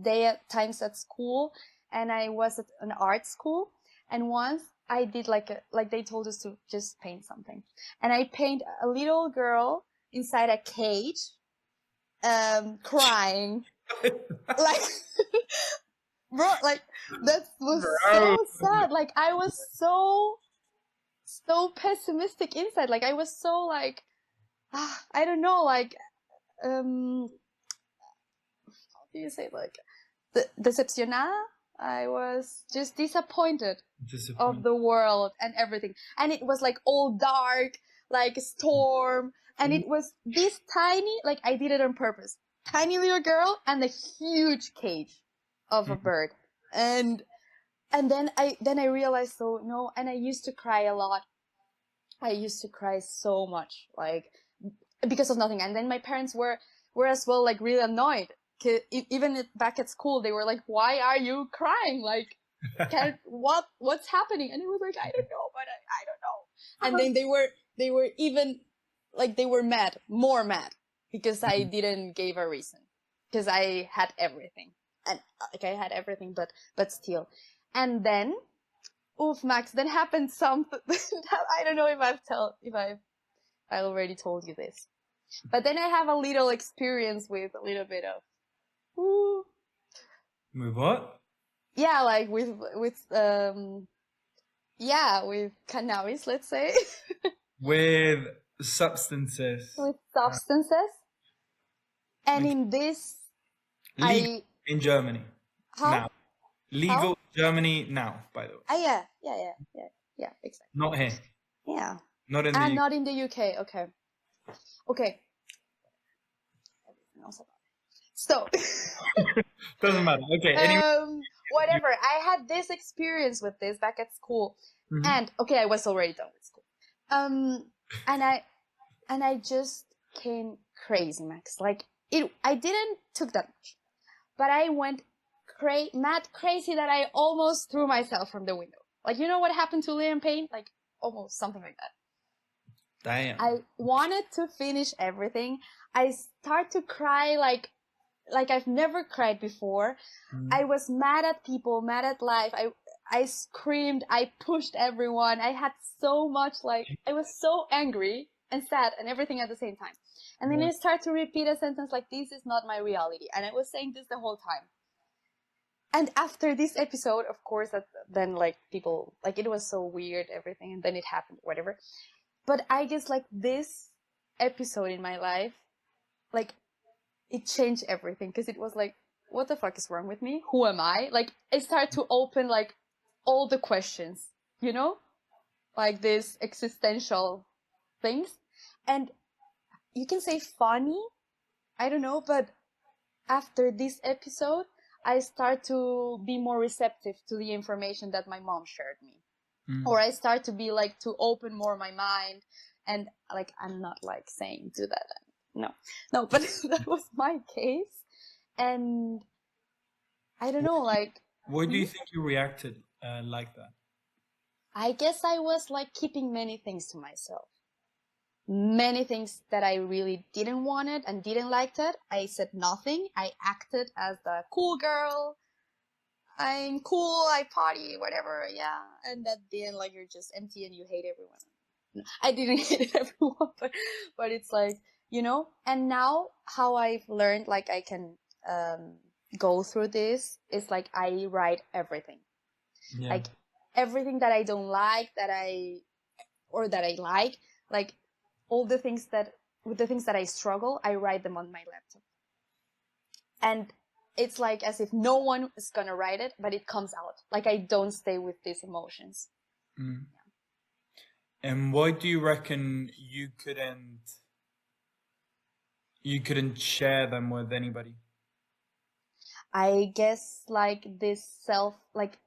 day at times at school, and I was at an art school, and once I did like they told us to just paint something, and I paint a little girl inside a cage crying. Like bro, like that was so sad. Like I was so pessimistic inside. Like I was so like I don't know, like how do you say, like decepcionada? I was just disappointed of the world and everything. And it was like all dark, like a storm. And it was this tiny, like I did it on purpose, tiny little girl and a huge cage of a bird. And then I realized, so no, and I used to cry a lot. I used to cry so much, like because of nothing. And then my parents were as well like really annoyed. Even back at school, they were like, "Why are you crying? Like, what's happening?" And it was like, "I don't know, but I don't know." And then they were even like they were mad, more mad, because I didn't give a reason, because I had everything, and like I had everything, but still. And then, oof, Max, then happened something. I don't know if I already told you this, but then I have a little experience with a little bit of. Ooh. With what? Yeah, like with cannabis, let's say. With substances. With substances. And in this legal in Germany. How? Now. Legal How? in Germany now, by the way. Yeah, exactly. Not here. Yeah. Not in the UK. Not in the UK. Okay. Everything else about it. So Doesn't matter. Okay. Anyway. whatever. I had this experience with this back at school, and okay, I was already done with school. And I just came crazy, Max. Like I didn't took that much, but I went mad crazy that I almost threw myself from the window. Like, you know what happened to Liam Payne? Like, almost something like that. Damn. I wanted to finish everything. I start to cry like I've never cried before. I was mad at people, mad at life. I screamed, I pushed everyone. I had so much, like, I was so angry and sad and everything at the same time. And then I start to repeat a sentence like, this is not my reality. And I was saying this the whole time. And after this episode, of course, then like people, like it was so weird, everything. And then it happened, whatever. But I guess like this episode in my life, like it changed everything. Because it was like, what the fuck is wrong with me? Who am I? Like I started to open like all the questions, you know? Like this existential things. And you can say funny, I don't know, but after this episode, I start to be more receptive to the information that my mom shared me. Or I start to be like, to open more my mind. And like, I'm not like saying do that. No, but that was my case. And I don't know, like. Why do you think you reacted like that? I guess I was like keeping many things to myself. Many things that I really didn't want it and didn't like it. I said nothing. I acted as the cool girl. I'm cool, I party, whatever, yeah. And at the end, like, you're just empty and you hate everyone. No, I didn't hate everyone, but it's like, you know? And now, how I've learned, like, I can go through this is, like, I write everything. Yeah. Like, everything that I don't like, that I like, all the things that, with the things that I struggle, I write them on my laptop. And it's like as if no one is gonna write it, but it comes out. Like I don't stay with these emotions. Yeah. And why do you reckon you couldn't share them with anybody? I guess like this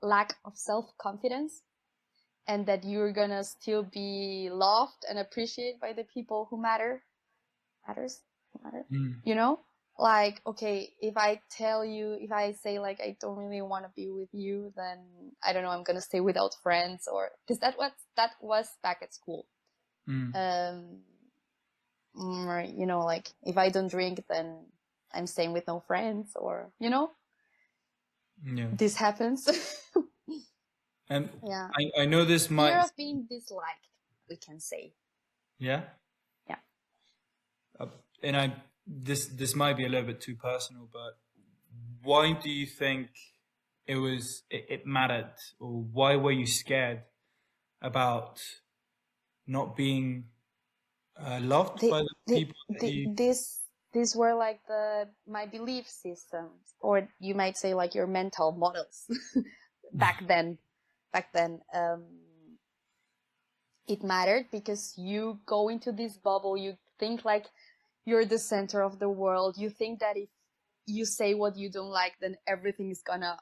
lack of self-confidence, and that you're gonna still be loved and appreciated by the people who matter. You know? Like, okay, if I say like I don't really want to be with you, then I don't know, I'm gonna stay without friends, or because that was back at school. Or, you know, like if I don't drink, then I'm staying with no friends, or you know, this happens. And yeah, I know this might fear of being disliked, we can say. Yeah. And this might be a little bit too personal, but why do you think it mattered, or why were you scared about not being loved by the people these were like my belief systems, or you might say like your mental models. back then it mattered because you go into this bubble, you think like you're the center of the world. You think that if you say what you don't like, then everything is gonna,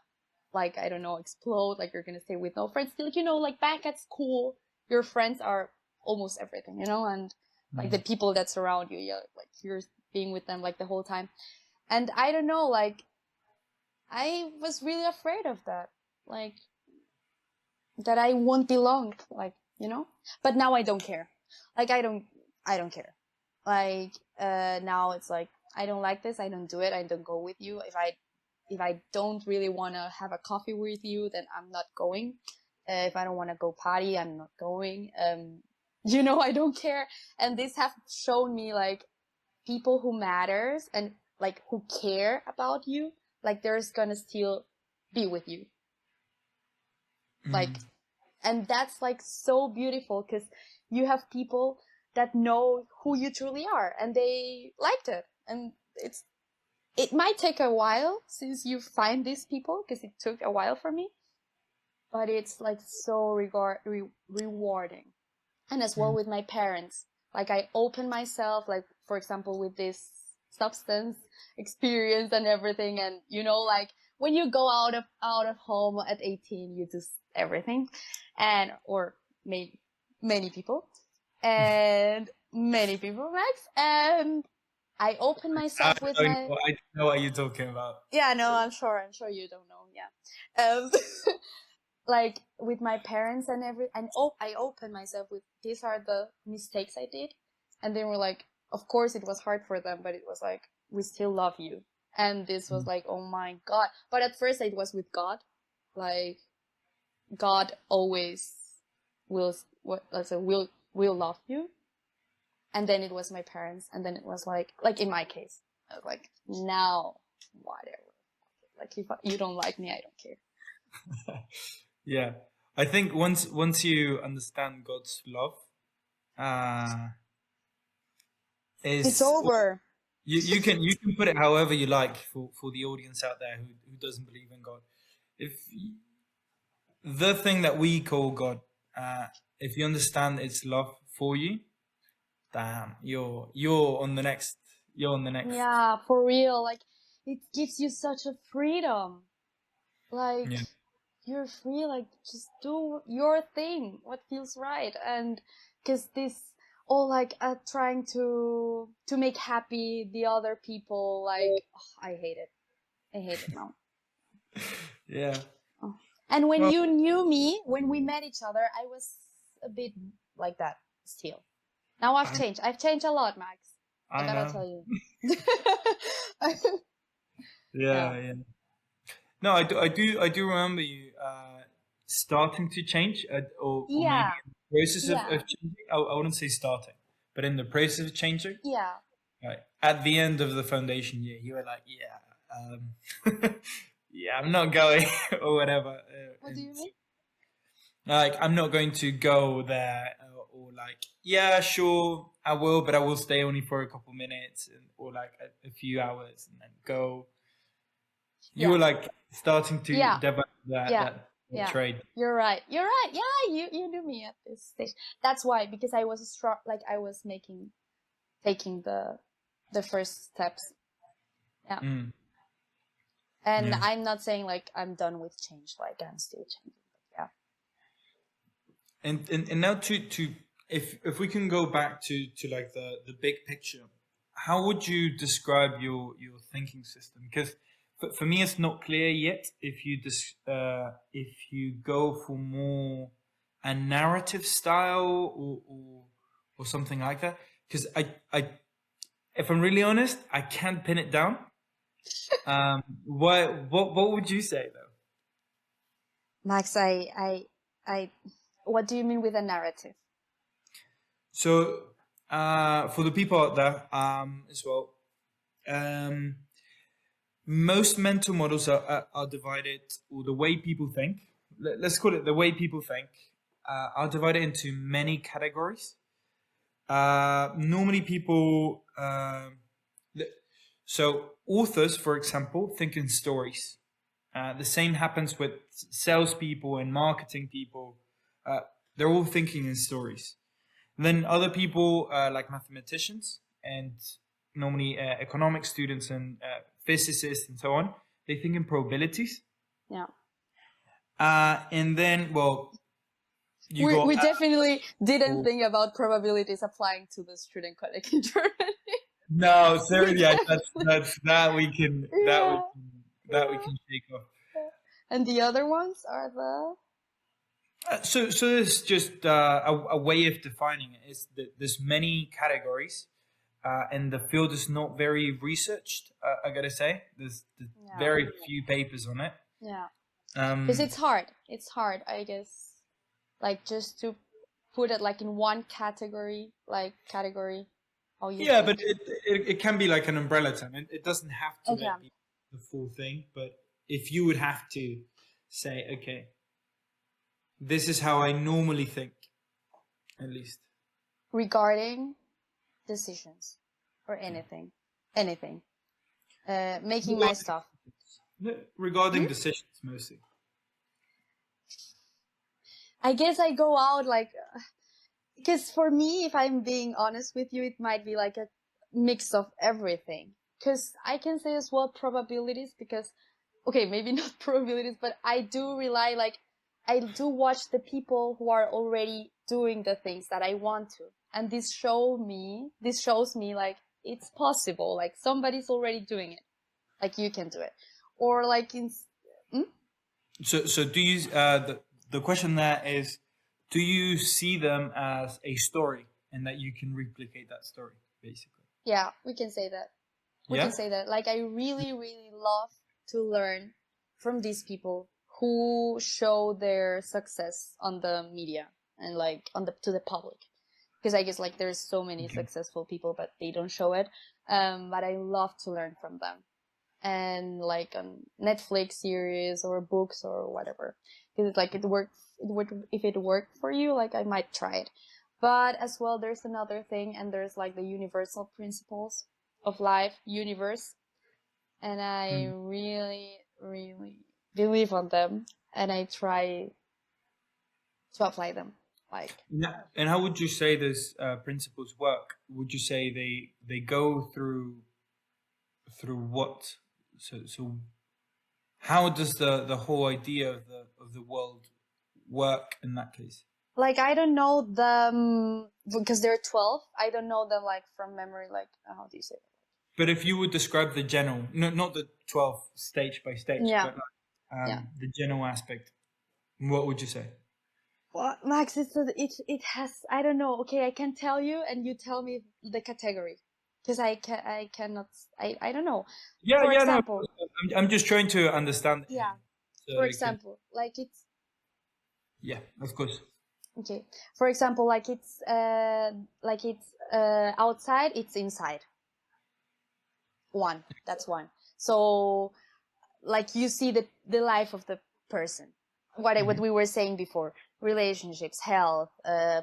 like, I don't know, explode. Like you're gonna stay with no friends. Still, you know, like back at school, your friends are almost everything, you know, and like the people that surround you, like you're being with them like the whole time. And I don't know, like I was really afraid of that, like that I won't belong, like, you know. But now I don't care. Like I don't care. Like now it's like I don't like this, I don't do it, I don't go with you. If I don't really want to have a coffee with you, then I'm not going. If I don't want to go party, I'm not going. You know, I don't care. And this have shown me like people who matters and like who care about you, like there's gonna still be with you. Like, and that's like so beautiful because you have people that know who you truly are and they liked it. And it might take a while since you find these people, because it took a while for me, but it's like so rewarding. And as well with my parents, like I open myself, like for example with this substance experience and everything, and you know, like when you go out of home at 18, you do everything, and or many people, and many people, Max, and I open myself with my. I don't know what you're talking about. Yeah, no, I'm sure you don't know. Yeah, like with my parents and I opened myself with these are the mistakes I did, and they were like, of course it was hard for them, but it was like, we still love you, and this was like, oh my God. But at first it was with God, like God always will will love you, and then it was my parents, and then it was like in my case, I was like, now whatever, like if you don't like me, I don't care. Yeah, I think once you understand God's love, uh, It's is over. you can put it however you like for the audience out there who doesn't believe in God. If the thing that we call God, if you understand its love for you, damn, you're on the next. You're on the next. Yeah, for real. Like, it gives you such a freedom. Like, Yeah, you're free, like, just do your thing, what feels right. And because this all like trying to make happy the other people, like, I hate it. I hate it now. yeah. Oh. And when Well, you knew me, when we met each other, I was a bit like that still. Now I've I, changed. I've changed a lot, Max. I I gotta know. tell you. Yeah, Yeah. yeah. No, I do remember you starting to change, or maybe Yeah. in the process Yeah. of changing. I wouldn't say starting, but in the process of changing. Yeah. Right. At the end of the foundation year, you were like, yeah, I'm not going or whatever. What do you mean? Like, I'm not going to go there, or like, yeah, sure, I will, but I will stay only for a couple minutes, or like a few hours and then go. You Yeah. were like starting to Yeah. develop Yeah. that Yeah. trade. You're right. You're right. Yeah, you knew me at this stage. That's why, because I was strong, like I was taking the first steps. Yeah. Mm, And yeah. I'm not saying like I'm done with change, like I'm still changing. But And now to if we can go back to like the big picture, how would you describe your thinking system? Because for me, it's not clear yet if you go for more a narrative style or something like that. Because if I'm really honest, I can't pin it down. What would you say though? Max, I what do you mean with a narrative? So, for the people out there, as well, um, most mental models are divided, or the way people think. Let's call it the way people think. Are divided into many categories. Normally, people. So, authors, for example, think in stories. The same happens with salespeople and marketing people. They're all thinking in stories. Then other people, like mathematicians and normally economic students and physicists and so on, they think in probabilities. Yeah. And then, well, you We got definitely didn't Apple. think about probabilities applying to the student connect in Germany. No, so We yeah, definitely, that's that we can yeah, we yeah. can shake off. And the other ones are the So it's just a way of defining it. Is that there's many categories, and the field is not very researched. I gotta say, there's yeah, very few papers on it. yeah. Because Um, it's hard. It's hard, I guess. Like just to put it like in one category, like category, how you yeah, but think. it can be like an umbrella term. It doesn't have to Okay. like be the full thing. But if you would have to say, okay, this is how I normally think, at least. Regarding decisions or anything. Making my Regarding, stuff. no, regarding Hmm? decisions mostly. I guess I go out like, because for me, if I'm being honest with you, it might be like a mix of everything. Because I can say as well probabilities, because okay, maybe not probabilities, but I do rely, like, I do watch the people who are already doing the things that I want to. And this shows me like it's possible, like somebody's already doing it. Like you can do it. Or like So do you the question there is, do you see them as a story and that you can replicate that story basically? yeah, we can say that. We Yeah. can say that. Like I really, really love to learn from these people who show their success on the media and like on the to the public. Because I guess like there's so many Okay. successful people, but they don't show it. But I love to learn from them, and like Netflix series or books or whatever. Because it's like it works. It would, if it worked for you, like I might try it. But as well, there's another thing, and there's like the universal principles of life, universe, and I Mm. really, really believe on them, and I try to apply them. Like Yeah. And how would you say those principles work? Would you say they go through what? So how does the whole idea of the world work in that case? like I don't know them because they're 12. I don't know them like from memory. Like how do you say it? But if you would describe the general, no, not the 12 stage by stage, Yeah, but like, yeah. the general aspect, what would you say? Well, Max, it has, I don't know. Okay, I can tell you, and you tell me the category, because I cannot, I don't know. Yeah, For yeah, no, example, I'm just trying to understand. yeah. So For you can, example, like it's yeah, of course. okay. For example, like it's outside, it's inside. One, that's one. So like you see the life of the person. What Mhm. we were saying before, relationships, health,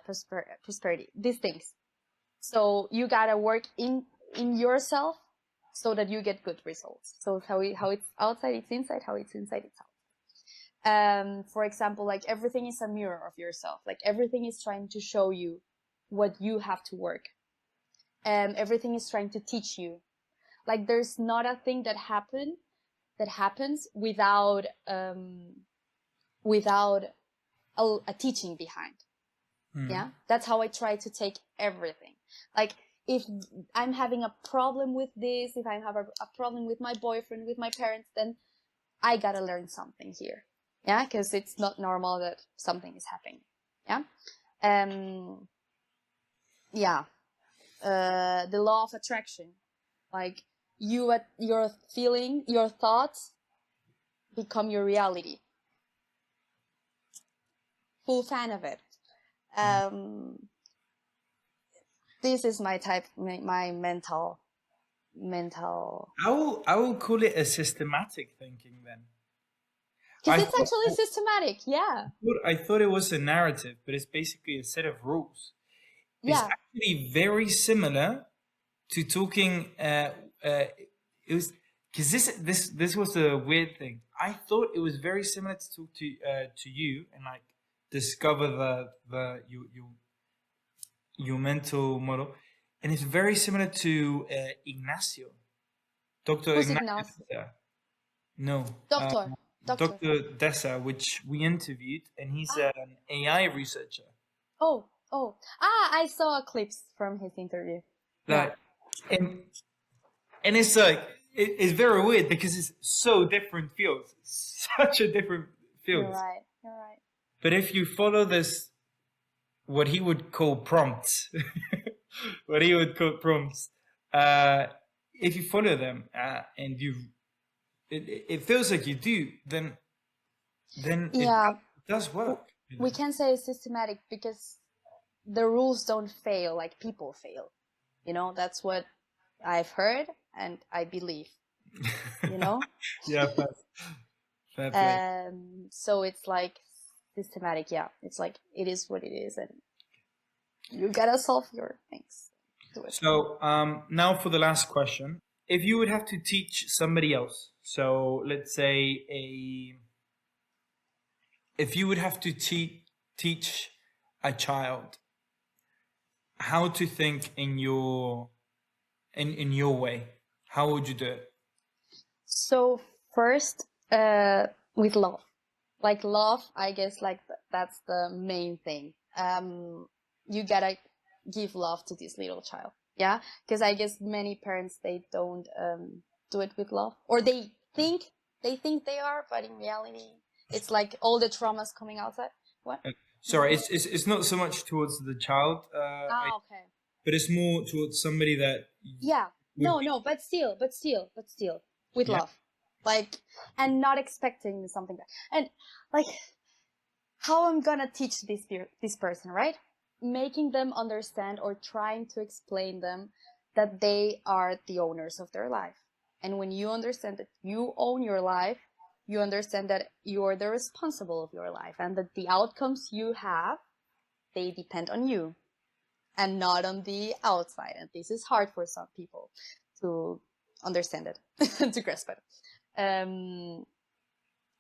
prosperity, these things. So you gotta work in yourself so that you get good results. So how it's outside, it's inside. How it's inside, it's out. For example, like everything is a mirror of yourself. Like everything is trying to show you what you have to work. Everything is trying to teach you. Like there's not a thing that happens without a teaching behind. Mm. Yeah, that's how I try to take everything. Like if I'm having a problem with this, if I have a problem with my boyfriend, with my parents, then I gotta learn something here. Yeah, because it's not normal that something is happening. Yeah. um yeah. The law of attraction, like your feeling, your thoughts become your reality. Full fan of it. Mm. um this is my type, my mental, I will call it a systematic thinking then. because I it's thought actually systematic. Yeah, I thought it was a narrative, but it's basically a set of rules. It's yeah. actually very similar to talking. It was because this was a weird thing. I thought it was very similar to talk to you and like discover the your mental model, and it's very similar to Ignacio, Doctor Who's Ignacio Ignacio? Dessa. No, Doctor. Doctor Dessa, which we interviewed, and he's Ah, an AI researcher. oh. I saw clips from his interview. Yeah, Like, and it's like it's very weird because it's so different fields, such a different you're fields. right. You're right. But if you follow this, what he would call prompts, what he would call prompts, uh, if you follow them and it feels like you do, then it Yeah, does w- work. You we can say systematic because the rules don't fail like people fail. That's what I've heard and I believe. You know. know. Yeah, fair play. So it's like systematic. Yeah, it's like it is what it is, and you gotta solve your things. Do it. So now for the last question. If you would have to teach somebody else, so let's say if you would have to teach a child how to think in your way, how would you do it? So first, With love. Like love, I guess like that's the main thing. You gotta give love to this little child. Yeah, because I guess many parents, they don't do it with love, or they think they are, but in reality it's like all the traumas coming outside. What? Sorry, it's not so much towards the child, Okay. but it's more towards somebody that Yeah. would No, be, no, but still with yeah. love. Like, and not expecting something back. And like, how I'm gonna teach this person, right? Making them understand, or trying to explain them that they are the owners of their life. And when you understand that you own your life, you understand that you're the responsible of your life, and that the outcomes you have, they depend on you and not on the outside. And this is hard for some people to understand it, to grasp it. Um,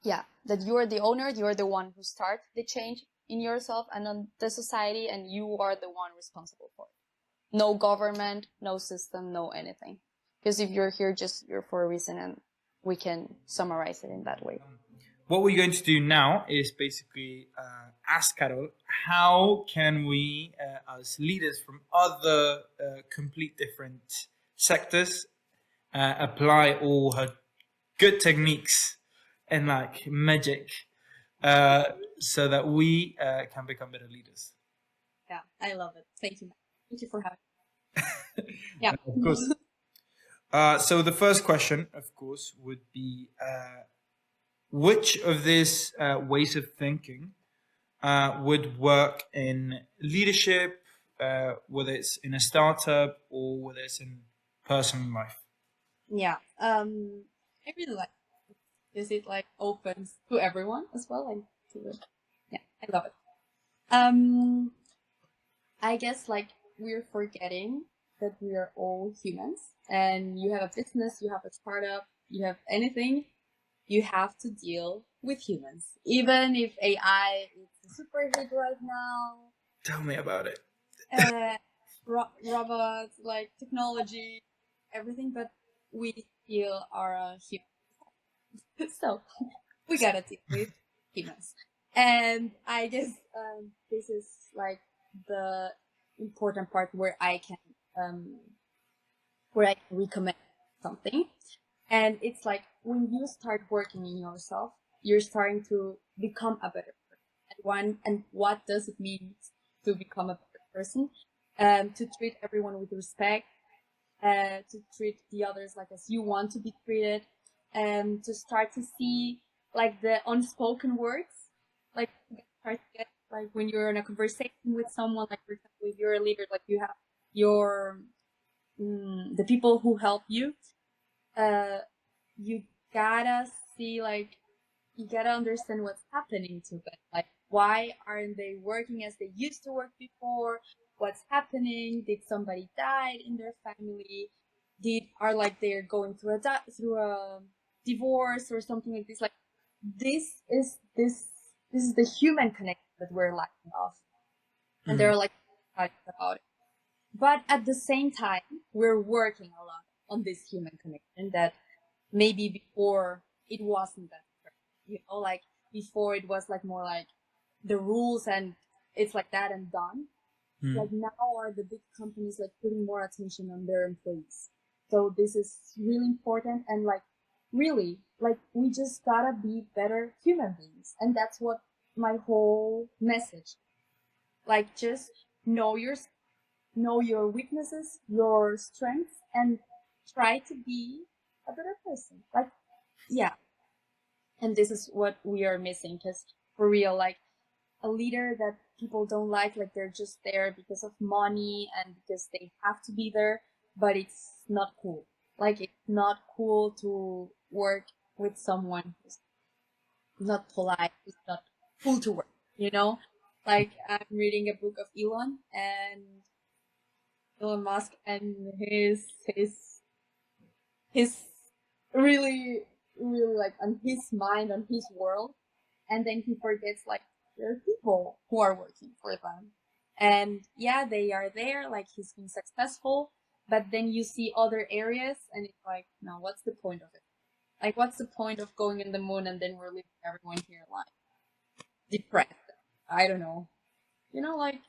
yeah, that you're the owner, you're the one who starts the change in yourself and on the society, and you are the one responsible for it. No government, no system, no anything. Because if you're here, just you're for a reason, and we can summarize it in that way. What we're going to do now is basically ask Carol, how can we, as leaders from other complete different sectors, apply all her good techniques and like magic, uh, so that we can become better leaders. Yeah, I love it. Thank you. Thank you for having me. Yeah. Of course. So the first question, of course, would be which of these ways of thinking would work in leadership, whether it's in a startup or whether it's in personal life? Yeah. I really like it. Because it like opens to everyone as well. Like to the, yeah, I love it. Um, I guess like we're forgetting that we are all humans, and you have a business, you have a startup, you have anything, you have to deal with humans. Even if AI is a super hit right now, Tell me about it. robots, like technology, everything, but we still are a human. So we gotta deal with humans. And I guess this is like the important part um, where I can recommend something. And it's like when you start working in yourself, you're starting to become a better person. And what does it mean to become a better person? To treat everyone with respect, to treat the others like as you want to be treated, and to start to see like the unspoken words, like start to get like when you're in a conversation with someone, like for example, if you're a leader, like you have your the people who help you, uh, you gotta see like you gotta understand what's happening to them. Like, why aren't they working as they used to work before? What's happening? Did somebody die in their family? Are like they're going through a divorce or something like this? Like, this is the human connection that we're lacking of, and they're like about it. But at the same time, we're working a lot on this human connection that maybe before it wasn't that like before it was like more like the rules and it's like that and done. Like now are the big companies like putting more attention on their employees. So this is really important, and like really like we just gotta be better human beings, and that's what my whole message. Like just know your know your weaknesses, your strengths, and try to be a better person. Like yeah, and this is what we are missing, because for real, like a leader that people don't like they're just there because of money and because they have to be there, but it's not cool. Like it's not cool to work with someone who's not polite, who's not cool to work, you know? Like I'm reading a book of Elon Musk, and his really really like on his mind, on his world, and then he forgets like there are people who are working for them, and yeah, they are there, like he's been successful, but then you see other areas and it's like, no, what's the point of it? Like, what's the point of going in the moon and then we're leaving everyone here like depressed? I don't know. You know, like,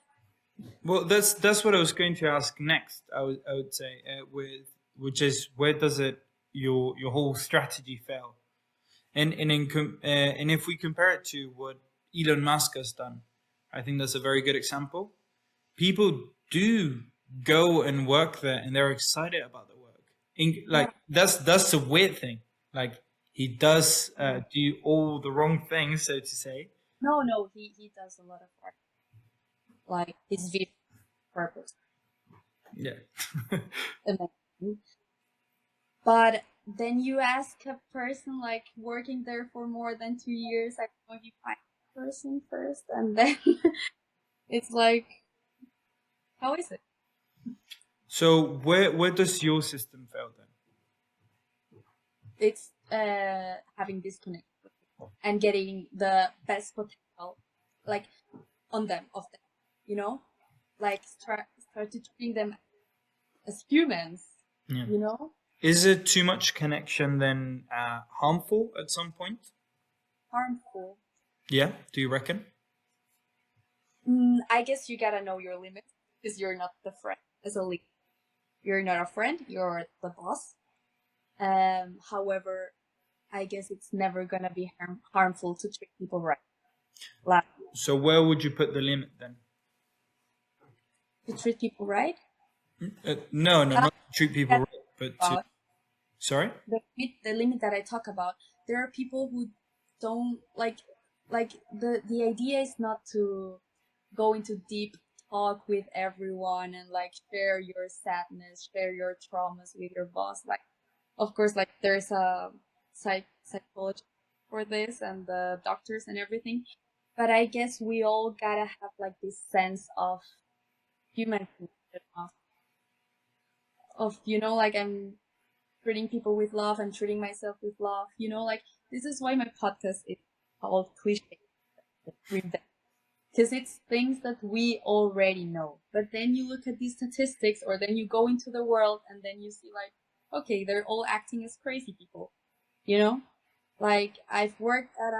Well, that's what I was going to ask next. I would say which is where does it your whole strategy fail? And if we compare it to what Elon Musk has done, I think that's a very good example. People do go and work there, and they're excited about the work. Like yeah, that's the weird thing. Like he does do all the wrong things, so to say. no, he does a lot of work. Like his vision, purpose, Yeah. amazing. But then you ask a person like working there for more than 2 years, I don't know if you find the person first, and then it's like, how is it? So where does your system fail then? It's having disconnect with people and getting the best potential, like on them, of them, you know, like start to treating them as humans, Yeah. you know, Is it too much connection then harmful at some point? harmful. Yeah. Do you reckon? I guess you gotta know your limits because you're not the friend as a leader. You're not a friend. You're the boss. However, I guess it's never gonna be harmful to treat people right. Like So where would you put the limit then? to treat people right. No, Uh, not to treat people that's right, but to about sorry. the limit that I talk about. There are people who don't like the idea is not to go into deep talk with everyone and like share your sadness, share your traumas with your boss. Like, of course, like there's a psychology for this and the doctors and everything. But I guess we all gotta have like this sense of human connection, of like I'm treating people with love and treating myself with love. Like this is why my podcast is called Cliches, because it's things that we already know. But then you look at these statistics, or then you go into the world, and then you see like, okay, they're all acting as crazy people. You know, like I've worked at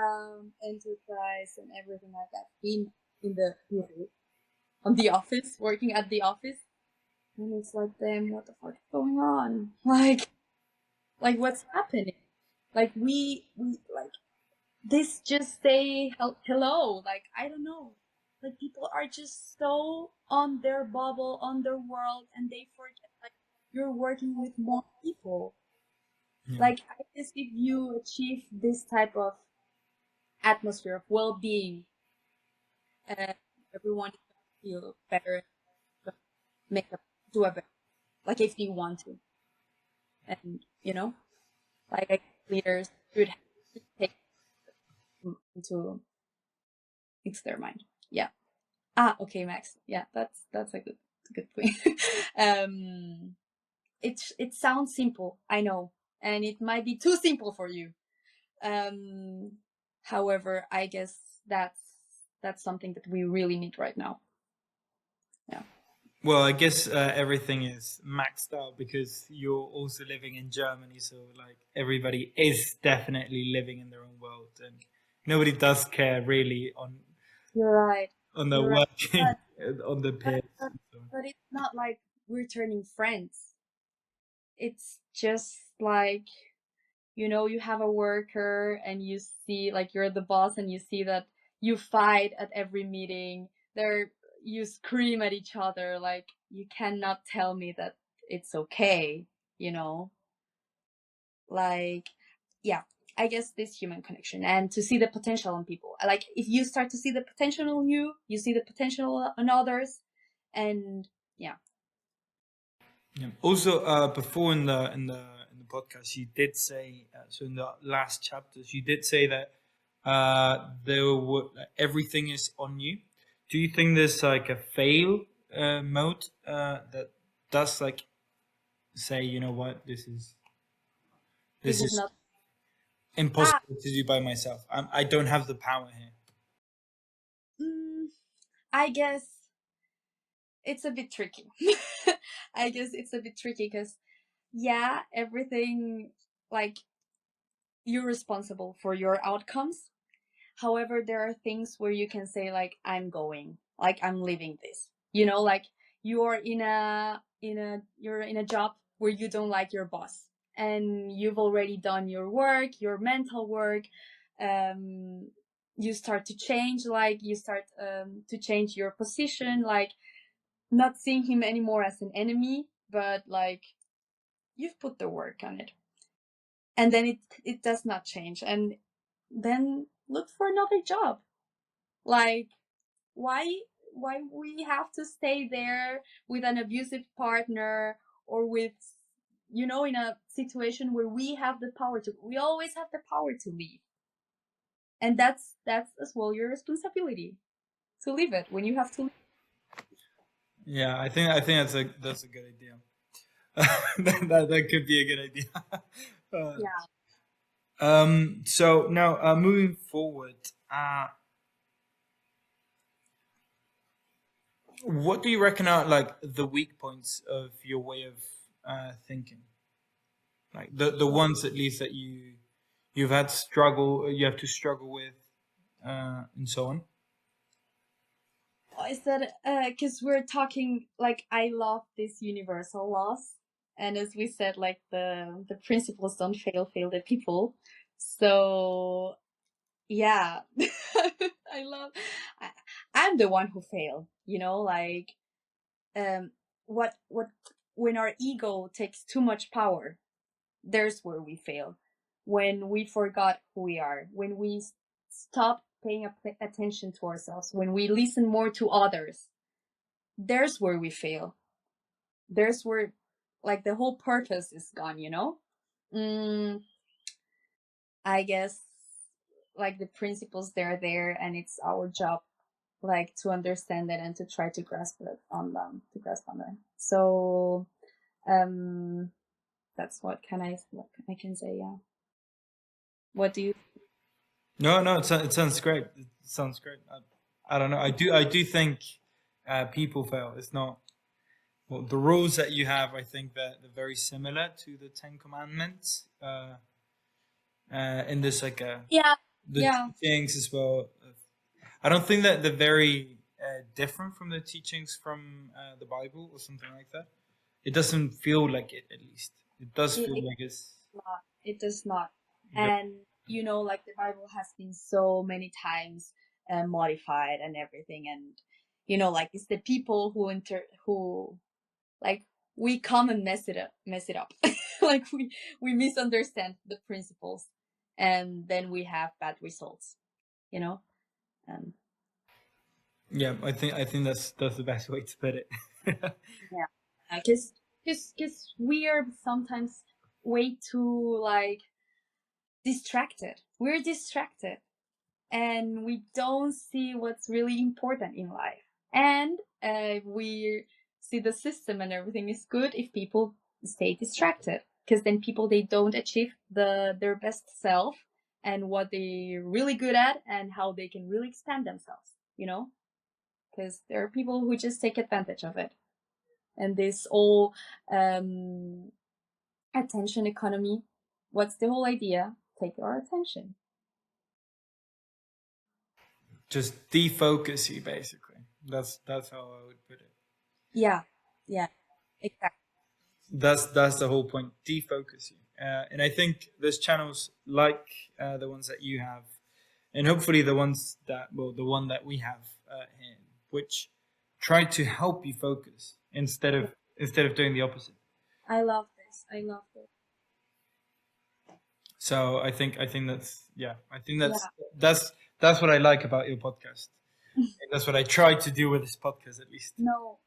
enterprise and everything like that. Been in the on the office, working at the office, and it's like, damn, what the fuck is going on? Like what's happening? Like we like this just say hello. Like I don't know. Like people are just so on their bubble, on their world, and they forget like you're working with more people. Yeah. Like I guess if you achieve this type of atmosphere of well-being, uh, everyone is gonna feel better, make a do a better. Like if you want to, and like I guess leaders should take into their mind. Yeah. Okay, Max. Yeah, that's a good point. um, it sounds simple, I know, and it might be too simple for you. Um, however, I guess that's something that we really need right now. Yeah. Well, I guess everything is maxed out because you're also living in Germany, so like everybody is definitely living in their own world, and nobody does care really You're right. on the You're right. working But on the but peers but, and so on. but it's not like we're turning friends. It's just like you have a worker and you see like you're the boss and you see that you fight at every meeting. There you scream at each other. Like you cannot tell me that it's okay, you know? Like yeah, I guess this human connection and to see the potential in people. Like if you start to see the potential in you see the potential in others, and yeah. Yeah. Also, before in the podcast, you did say so in the last chapters, you did say that everything is on you. Do you think there's like a fail mode that does like say, you know what, This this is is not ah impossible to do by myself. I don't have the power here. mm, I guess it's a bit tricky. I guess it's a bit tricky because yeah, everything like you're responsible for your outcomes. However, there are things where you can say like, I'm going, like I'm leaving this. Like you're you're in a job where you don't like your boss, and you've already done your work, your mental work. You start to change, like you start to change your position, like not seeing him anymore as an enemy, but like you've put the work on it, and then it does not change, and then look for another job. Like, why we have to stay there with an abusive partner, or with, in a situation where we always have the power to leave, and that's as well your responsibility to leave it when you have to leave. Yeah, I think that's a good idea. That could be a good idea. Uh, Yeah. so now moving forward, what do you reckon are like the weak points of your way of thinking? Like the ones at least that you have to struggle with, and so on. Is that because we're talking, like, I love these universal laws, and as we said, like the principles don't fail the people. So yeah, I love. I, I'm the one who failed. Like, um, what when our ego takes too much power, there's where we fail. When we forgot who we are, when we stop paying attention to ourselves, when we listen more to others, there's where we fail. There's where, like, the whole purpose is gone. mm, I guess, like, the principles, they're there, and it's our job, like, to understand it and to try to grasp on them. So um that's what I can say. Yeah. What do you? No, no, it sounds great. It sounds great. I don't know. I do think people fail. It's not well the rules that you have. I think that they're very similar to the Ten Commandments. In this like Yeah. the Yeah. teachings as well. I don't think that they're very different from the teachings from the Bible or something like that. It doesn't feel like it, at least. It does it, feel it like it's not it does not. very, And like, the Bible has been so many times modified and everything, and like, it's the people who, like, we come and mess it up. Like, we misunderstand the principles, and then we have bad results, you know um yeah. I think that's the best way to put it. yeah, because we are sometimes way too, like, we're distracted, and we don't see what's really important in life, and we see the system and everything is good if people stay distracted, because then people, they don't achieve their best self, and what they're really good at, and how they can really expand themselves, because there are people who just take advantage of it, and this all um attention economy. What's the whole idea? Take our attention. Just defocus you, basically. That's how I would put it. Yeah. Yeah, exactly. That's the whole point. Defocus you, and I think there's channels like the ones that you have, and hopefully the ones that the one that we have here, which try to help you focus instead of doing the opposite. I love this. I love this. So I think that's yeah. I think Yeah. that's what I like about your podcast. And that's what I try to do with this podcast, at least. No,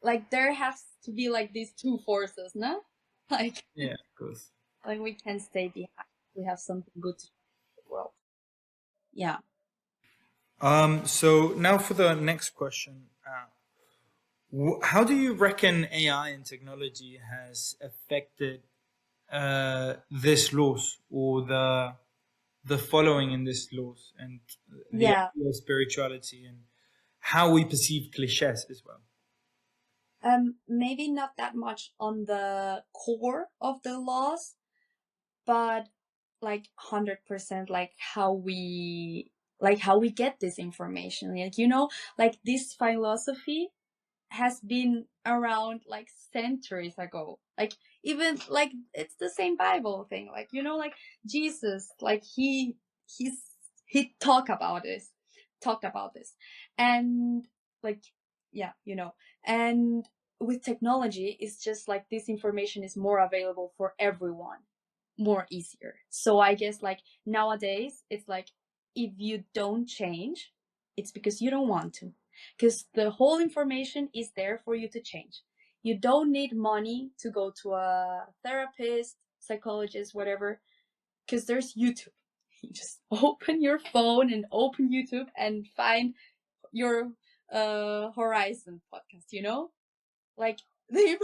like, there has to be, like, these two forces, no? Like, Yeah, of course. like, we can stay behind. We have something good to do in the world. Yeah. So now for the next question. How do you reckon AI and technology has affected this laws or the following in this laws and the Yeah. idea of spirituality and how we perceive cliches as well? Maybe not that much on the core of the laws, but like 100% like how we get this information. Like, like this philosophy has been around like centuries ago. Like, even like it's the same Bible thing. Like, like Jesus, like he talked about this. And like, yeah, and with technology, it's just like this information is more available for everyone, more easier. So I guess like nowadays it's like, if you don't change, it's because you don't want to, because the whole information is there for you to change. You don't need money to go to a therapist, psychologist, whatever, because there's YouTube. You just open your phone and open YouTube and find your Horizon podcast, like they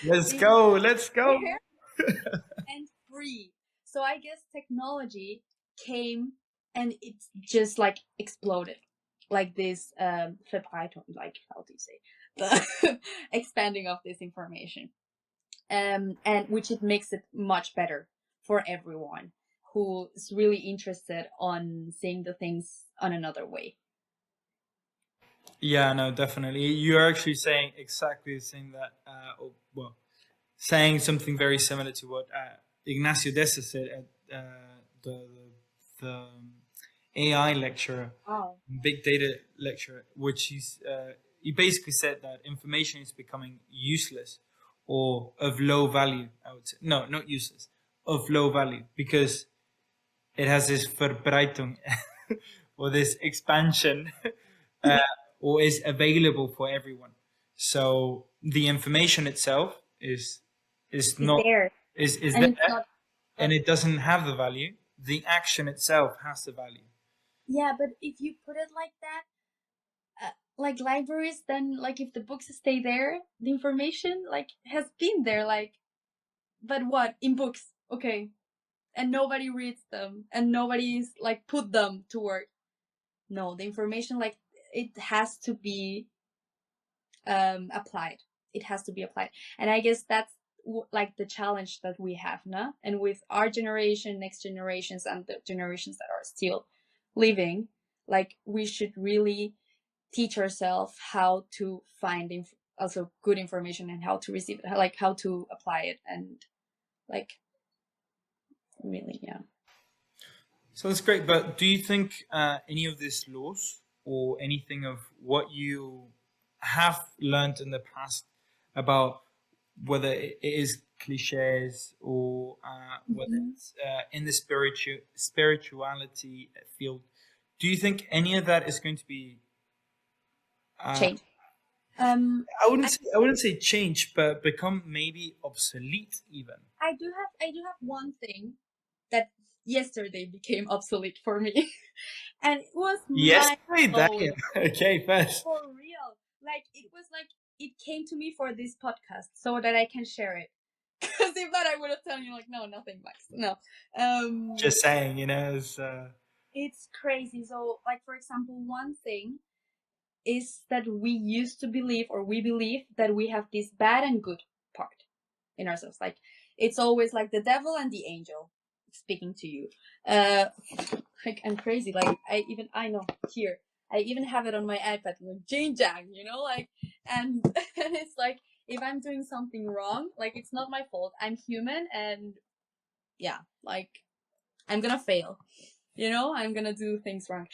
Let's it's go. Let's go. there and free. So I guess technology came and it's just like exploded, like this Verbreitung, like how do you say, the expanding of this information, and which it makes it much better for everyone who is really interested on seeing the things on another way. Yeah, no, definitely. You're actually saying exactly the thing that, well, saying something very similar to what Ignacio Dessa said at the AI lecture, Oh, big data lecture, which he basically said that information is becoming useless or of low value. I would say no, not useless, of low value, because it has this Verbreitung or this expansion, uh, or is available for everyone. So the information itself is it's not there is and there, it's not. and it doesn't have the value. The action itself has the value. Yeah, but if you put it like that, like libraries, then like if the books stay there, the information like has been there, like, but what in books, okay, and nobody reads them and nobody's like put them to work. No, the information, like, it has to be applied. It has to be applied, and I guess that's like the challenge that we have now, and with our generation, next generations, and the generations that are still living, like we should really teach ourselves how to find also good information and how to receive it, like how to apply it, and like really, yeah. So that's great. But do you think any of these laws or anything of what you have learned in the past about whether it is cliches or whether Mm-hmm. it's in the spirituality field, do you think any of that is going to be uh, Change. um I, I wouldn't say change, but become maybe obsolete even? I do have one thing that yesterday became obsolete for me. And it was mind Yesterday, damn. blowing. Okay, first. For real. Like, it was like it came to me for this podcast so that I can share it. Because if not, I would have told you like, no, nothing, Max. No. Just saying, it's, It's crazy. So, like, for example, one thing is that we used to believe, or we believe that we have this bad and good part in ourselves. Like, it's always like the devil and the angel speaking to you. Uh, like, I'm crazy. Like, I know here. I even have it on my iPad, like Jane Jang, like, and and it's like, if I'm doing something wrong, like, it's not my fault. I'm human, and yeah, like, I'm gonna fail. I'm gonna do things wrong.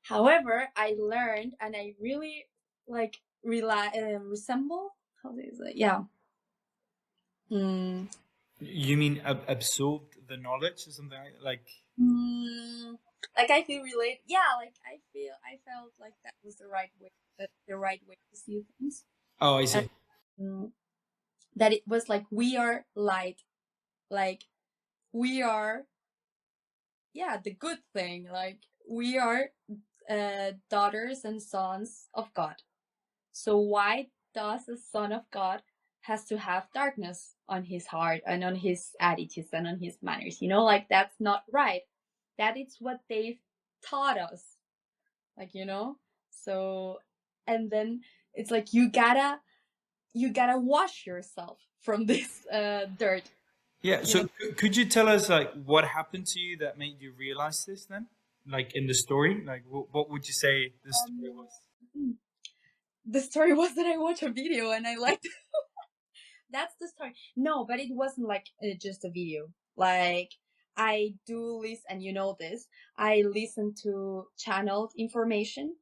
However, I learned, and I really like resemble. How do you say? Yeah. Mm, you mean absorbed the knowledge or something like? mm, like, I feel relate. Yeah, like, I felt like that was the right way to see things, Oh, I and see. mm, that it was like we are light, like we are, yeah, the good thing, like we are daughters and sons of God. So why does the Son of God has to have darkness on his heart and on his attitudes and on his manners? Like, that's not right. That is what they've taught us. Like, So, and then it's like you gotta wash yourself from this dirt. Yeah. You know, So could you tell us like what happened to you that made you realize this then? Like in the story, like what would you say the story um, was? mm, the story was that I watched a video and I liked. That's the story. No, but it wasn't like just a video. Like I do listen, and you know this. I listen to channeled information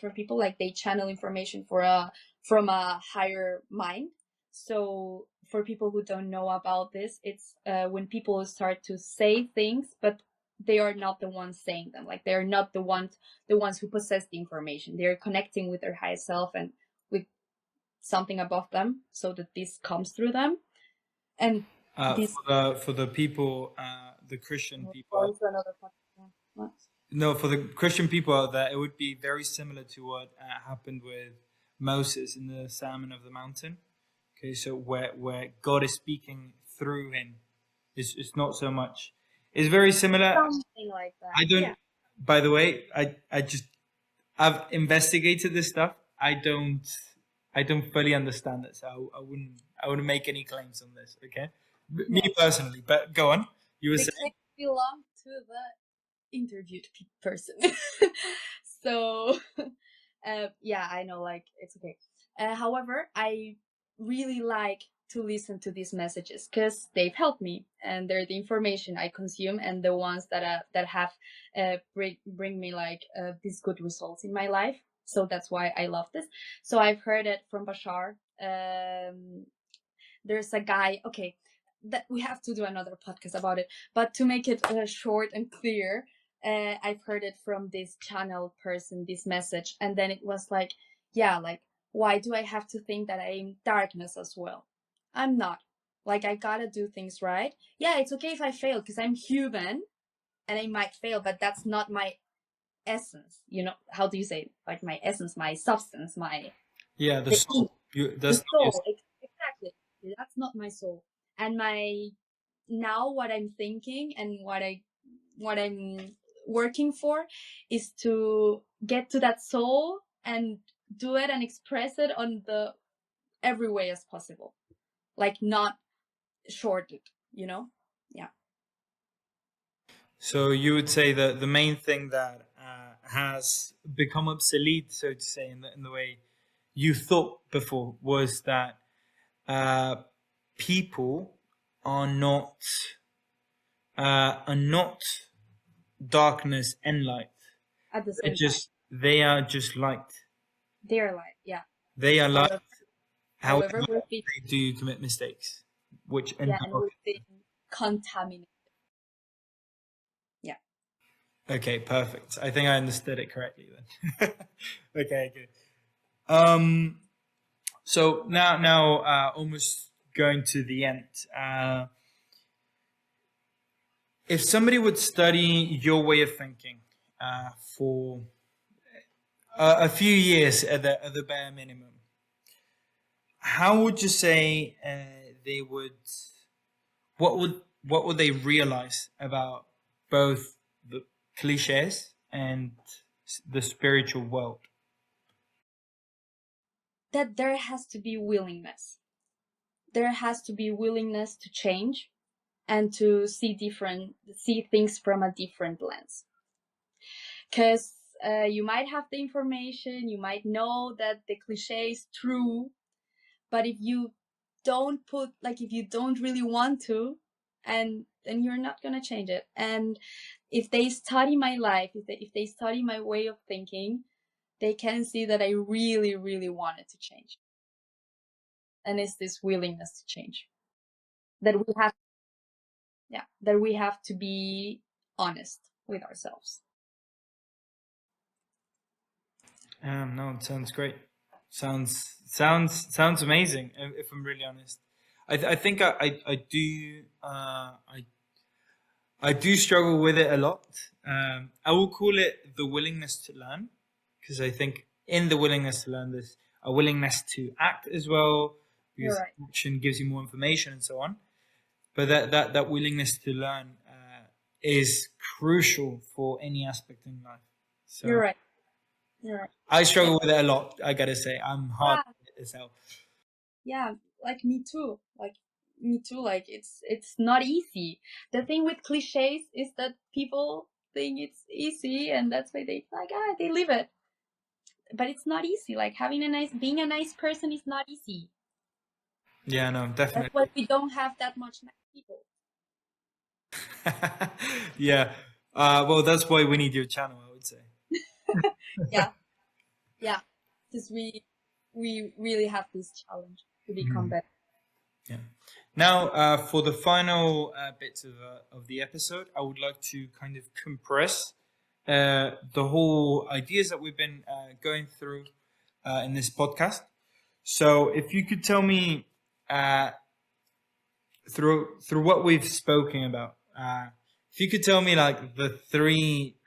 from people. Like they channel information for a from a higher mind. So for people who don't know about this, it's when people start to say things, but they are not the ones saying them. Like they are not the ones who possess the information. They are connecting with their higher self and with something above them so that this comes through them and this For the people, the Christian people. going to another podcast. What? No, for the Christian people out there, it would be very similar to what happened with Moses in the Sermon of the Mountain. Okay, so where God is speaking through him, it's not so much. It's very similar. Something like that. I don't. Yeah. By the way, I've investigated this stuff. I don't fully understand it, so I wouldn't make any claims on this. Okay, me Yeah. personally, but go on. You were The saying. clip belong to the interviewed person. So yeah, I know, like it's okay. However, I really like to listen to these messages because they've helped me, and they're the information I consume and the ones that have bring me like these good results in my life. So that's why I love this. So I've heard it from Bashar. There's a guy. Okay, that we have to do another podcast about it. But to make it short and clear, I've heard it from this channel person, this message, and then it was like, yeah, like why do I have to think that I'm darkness as well? I'm not. Like I gotta do things right. Yeah, it's okay if I fail because I'm human and I might fail, but that's not my essence. You know, how do you say it? Like my essence, my substance, my Yeah, the the soul. the That's not your. soul. Exactly. That's not my soul. And my now what I'm thinking and what I'm working for is to get to that soul and do it and express it on the every way as possible. Like not short it, you know? Yeah. So you would say that the main thing that has become obsolete, so to say, in the way you thought before, was that uh, people are not are not darkness and light. At the They're same time. just they are just light. They're like, yeah. They are light. However, However, however we've been they do commit mistakes, which yeah, end and up. we've been contaminated. Yeah. Okay, perfect. I think I understood it correctly then. Okay, good. Um, so now, almost going to the end. If somebody would study your way of thinking for a few years at the bare minimum, how would you say they would? What would they realize about both the cliches and the spiritual world? That there has to be willingness. There has to be willingness to change and to see things from a different lens, because you might have the information, you might know that the cliche is true, but if you don't put like if you don't really want to, and then you're not going to change it. And if they study my life, if they study my way of thinking, they can see that I really really wanted to change, and it's this willingness to change that we have. Yeah, that we have to be honest with ourselves. No, it sounds great. Sounds amazing. If I'm really honest, I think I do I do struggle with it a lot. I will call it the willingness to learn, because I think in the willingness to learn, there's a willingness to act as well, You're because right. action gives you more information and so on. But that willingness to learn is crucial for any aspect in life. You're So right. You're right. I Yeah. struggle with it a lot. I gotta say, I'm hard Yeah. at it as hell. Yeah. Like me too. Like me too. Like it's not easy. The thing with cliches is that people think it's easy, and that's why they like they live it. But it's not easy. Like being a nice person is not easy. Yeah, no, That's definitely. why we don't have that much nice people. Yeah. Well, that's why we need your channel, I would say. Yeah, yeah. Because we really have this challenge to become better. Yeah. Now, for the final bits of the episode, I would like to kind of compress the whole ideas that we've been going through in this podcast. So, if you could tell me through what we've spoken about, if you could tell me like the three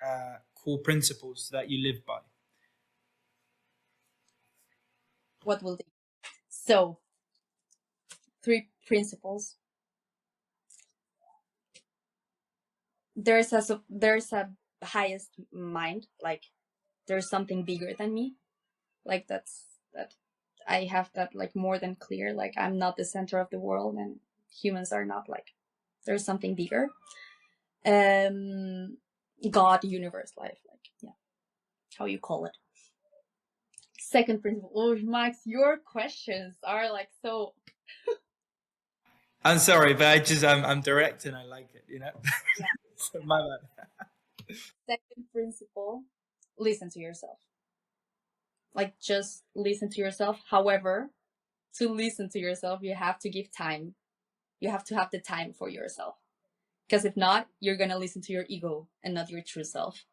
core principles that you live by. What will they? So, 3 principles. There's a highest mind. Like there's something bigger than me. Like that. I have that like more than clear. Like I'm not the center of the world, and humans are not. Like there's something bigger. God, universe, life. Like yeah, how you call it. Second principle. Oh, Max, your questions are like so. I'm sorry, but I'm direct and I like it, you know. Yeah. So my bad. Second principle: listen to yourself. Like just listen to yourself. However, to listen to yourself, you have to give time. You have to have the time for yourself. Because if not, you're gonna listen to your ego and not your true self.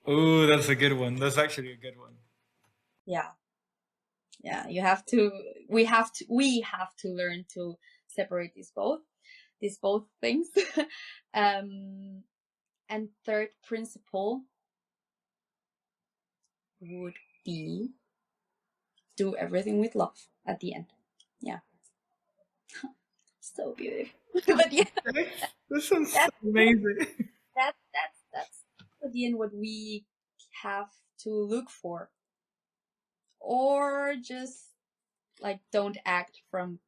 Oh, that's a good one. That's actually a good one. Yeah. Yeah. You have to we have to learn to separate these both things. And third principle would be do everything with love at the end. Yeah. So beautiful. But yeah, This sounds so that's amazing. that's at the end what we have to look for. Or just like don't act from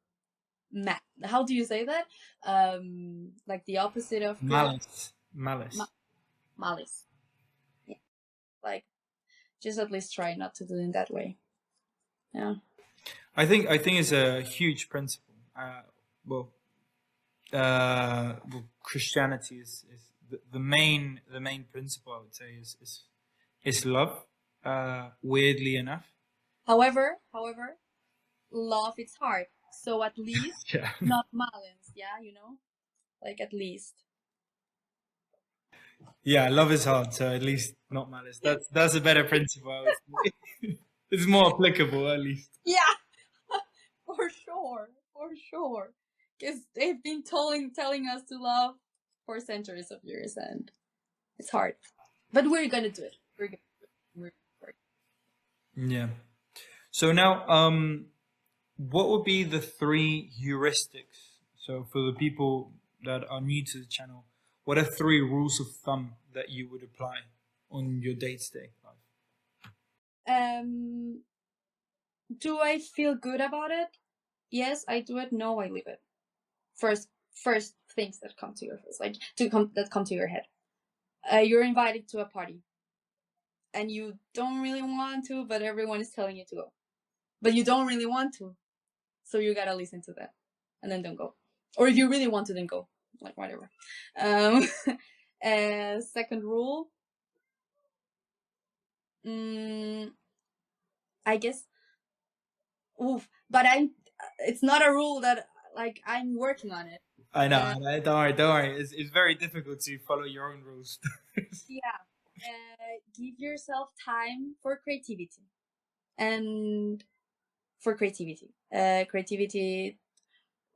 how do you say that? Like the opposite of good. Malice. Malice. Yeah. Like just at least try not to do it that way. Yeah. I think it's a huge principle. Well, Christianity is the main principle. I would say is love. Weirdly enough. However, love it's hard. So at least Yeah. not malice, yeah, Like at least. Yeah, love is hard, so at least not malice. That's a better principle. I would say. It's more applicable, at least. Yeah, for sure. Because they've been telling us to love for centuries of years, and it's hard. But we're gonna do it. We're gonna do it. Yeah. So now, what would be the 3 heuristics? So for the people that are new to the channel, what are 3 rules of thumb that you would apply on your day-to-day life? Do I feel good about it? Yes, I do it. No, I leave it. First things that come to your face, like that come to your head. You're invited to a party, and you don't really want to, but everyone is telling you to go. But you don't really want to, so you gotta listen to that, and then don't go. Or if you really want to, then go. Like whatever. Second rule. I guess. Oof, but it's not a rule that like I'm working on it. I know. Don't worry. It's very difficult to follow your own rules. Yeah. Give yourself time for creativity. And for creativity,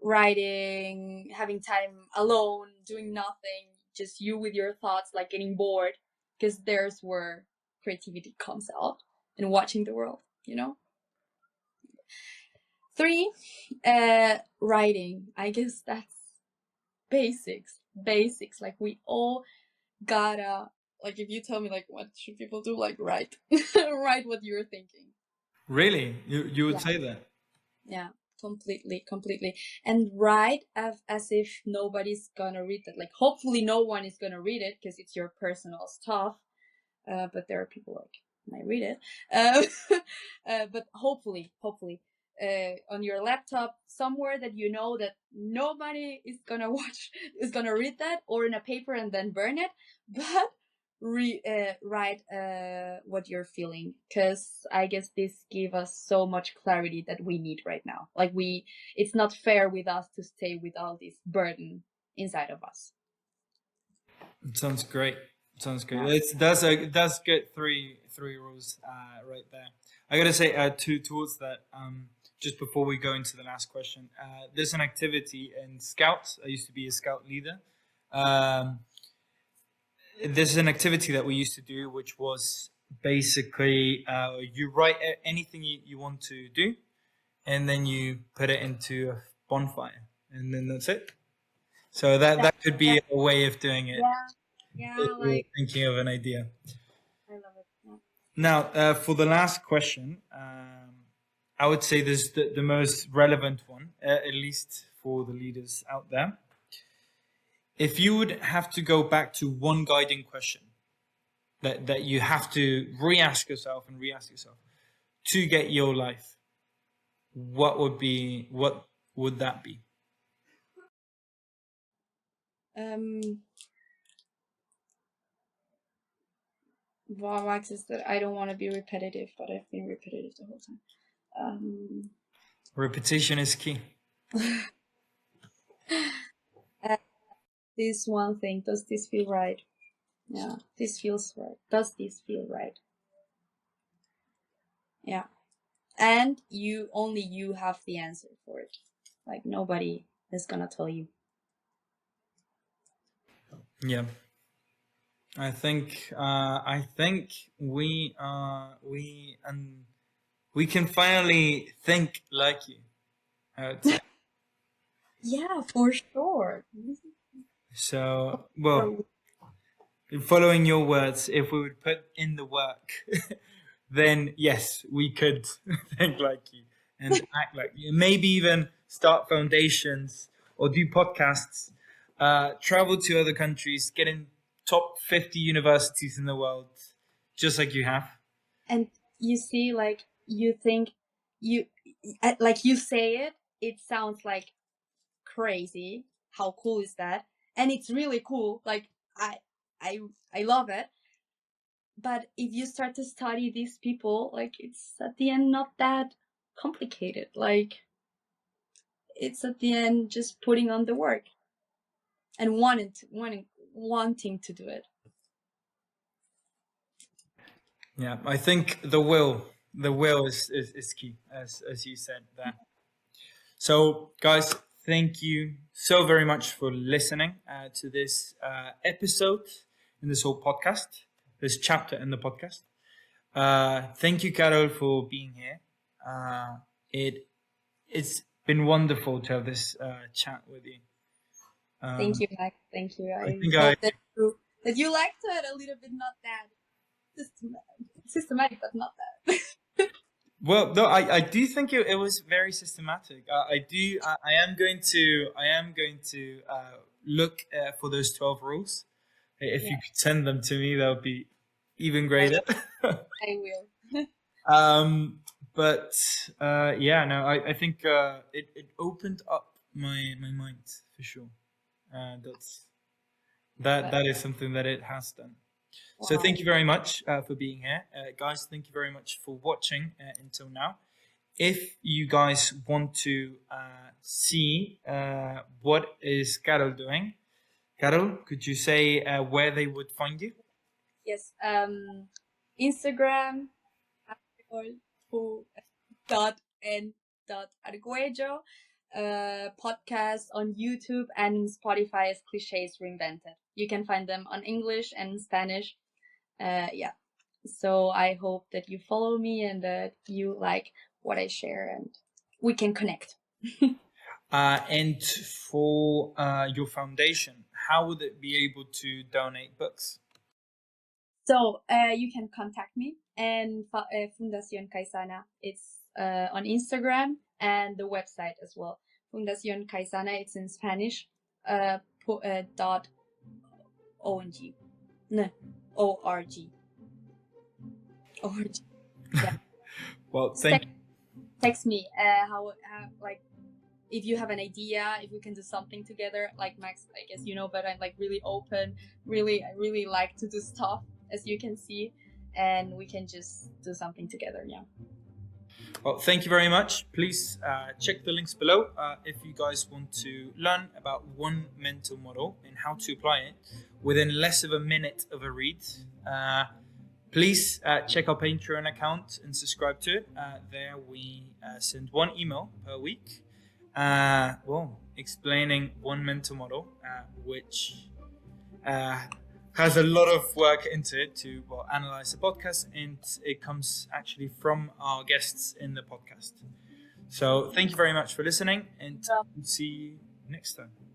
writing, having time alone, doing nothing, just you with your thoughts, like getting bored, because there's where creativity comes out, and watching the world. 3, writing. I guess that's basics. Like we all gotta, like if you tell me like what should people do, like write write what you're thinking. Really? You would Yeah. say that? Yeah. completely. And write as if nobody's gonna read it. Like, hopefully no one is gonna read it because it's your personal stuff. But there are people like might read it. But hopefully, on your laptop somewhere that you know that nobody is gonna is gonna read that, or in a paper and then burn it. But write what you're feeling, because I guess this gives us so much clarity that we need right now. Like, it's not fair with us to stay with all this burden inside of us. It sounds great. Sounds great. Yeah. That's good. Three rules right there. I gotta say towards that. Just before we go into the last question, there's an activity in Scouts. I used to be a Scout leader. There's an activity that we used to do, which was basically you write anything you want to do, and then you put it into a bonfire, and then that's it. So that could be a way of doing it. Yeah, If you're like, thinking of an idea. I love it. Yeah. Now, for the last question, I would say this is the most relevant one, at least for the leaders out there. If you would have to go back to one guiding question that you have to re-ask yourself to get your life, what would that be? Well, Max, is that I don't want to be repetitive, but I've been repetitive the whole time. Repetition is key. This one thing, does this feel right? Yeah, this feels right. Does this feel right? Yeah. And only you have the answer for it. Like, nobody is gonna tell you. Yeah. I think we can finally think like you. I would say. Yeah, for sure. So, well, following your words, if we would put in the work, then yes, we could think like you and act like you. Maybe even start foundations or do podcasts, travel to other countries, get in top 50 universities in the world, just like you have. And you see, like, you think like you say it, it sounds like crazy. How cool is that? And it's really cool. Like, I I love it. But if you start to study these people, like, it's at the end not that complicated. Like, it's at the end just putting on the work and wanting to do it. Yeah, I think the will is key, as you said there. So, guys, thank you so very much for listening to this episode in this whole podcast, this chapter in the podcast. Thank you, Carol, for being here. It's been wonderful to have this chat with you. Thank you, Max. Thank you. I I think hope that you liked it a little bit, not that systematic, but not that. Well, no, I do think it was very systematic. I am going to look for those 12 rules. If you could send them to me, that would be even greater. I will. But yeah, no, I think it opened up my mind for sure. That is something that it has done. So Wow. thank you very much for being here. Guys, thank you very much for watching until now. If you guys want to see what is Carol doing, Carol, could you say where they would find you? Yes. Instagram .n.arguello. Podcast on YouTube and Spotify as Cliches Reinvented. You can find them on English and Spanish. Yeah. So I hope that you follow me and that you like what I share and we can connect. And for your foundation, how would it be able to donate books? So you can contact me and Fundación Kaisana. It's on Instagram, and the website as well. Fundación Kaisana, it's in Spanish, dot ONG. No, ORG. ORG. Yeah. Well, thank Text me how like if you have an idea, if we can do something together. Like Max, I guess you know, but I'm like really open. I really like to do stuff, as you can see, and we can just do something together. Yeah. Well, thank you very much. Please check the links below if you guys want to learn about one mental model and how to apply it within less of a minute of a read. Please check our Patreon account and subscribe to it. There we send one email per week, explaining one mental model, which has a lot of work into it to analyze the podcast, and it comes actually from our guests in the podcast. So thank you very much for listening, and we'll see you next time.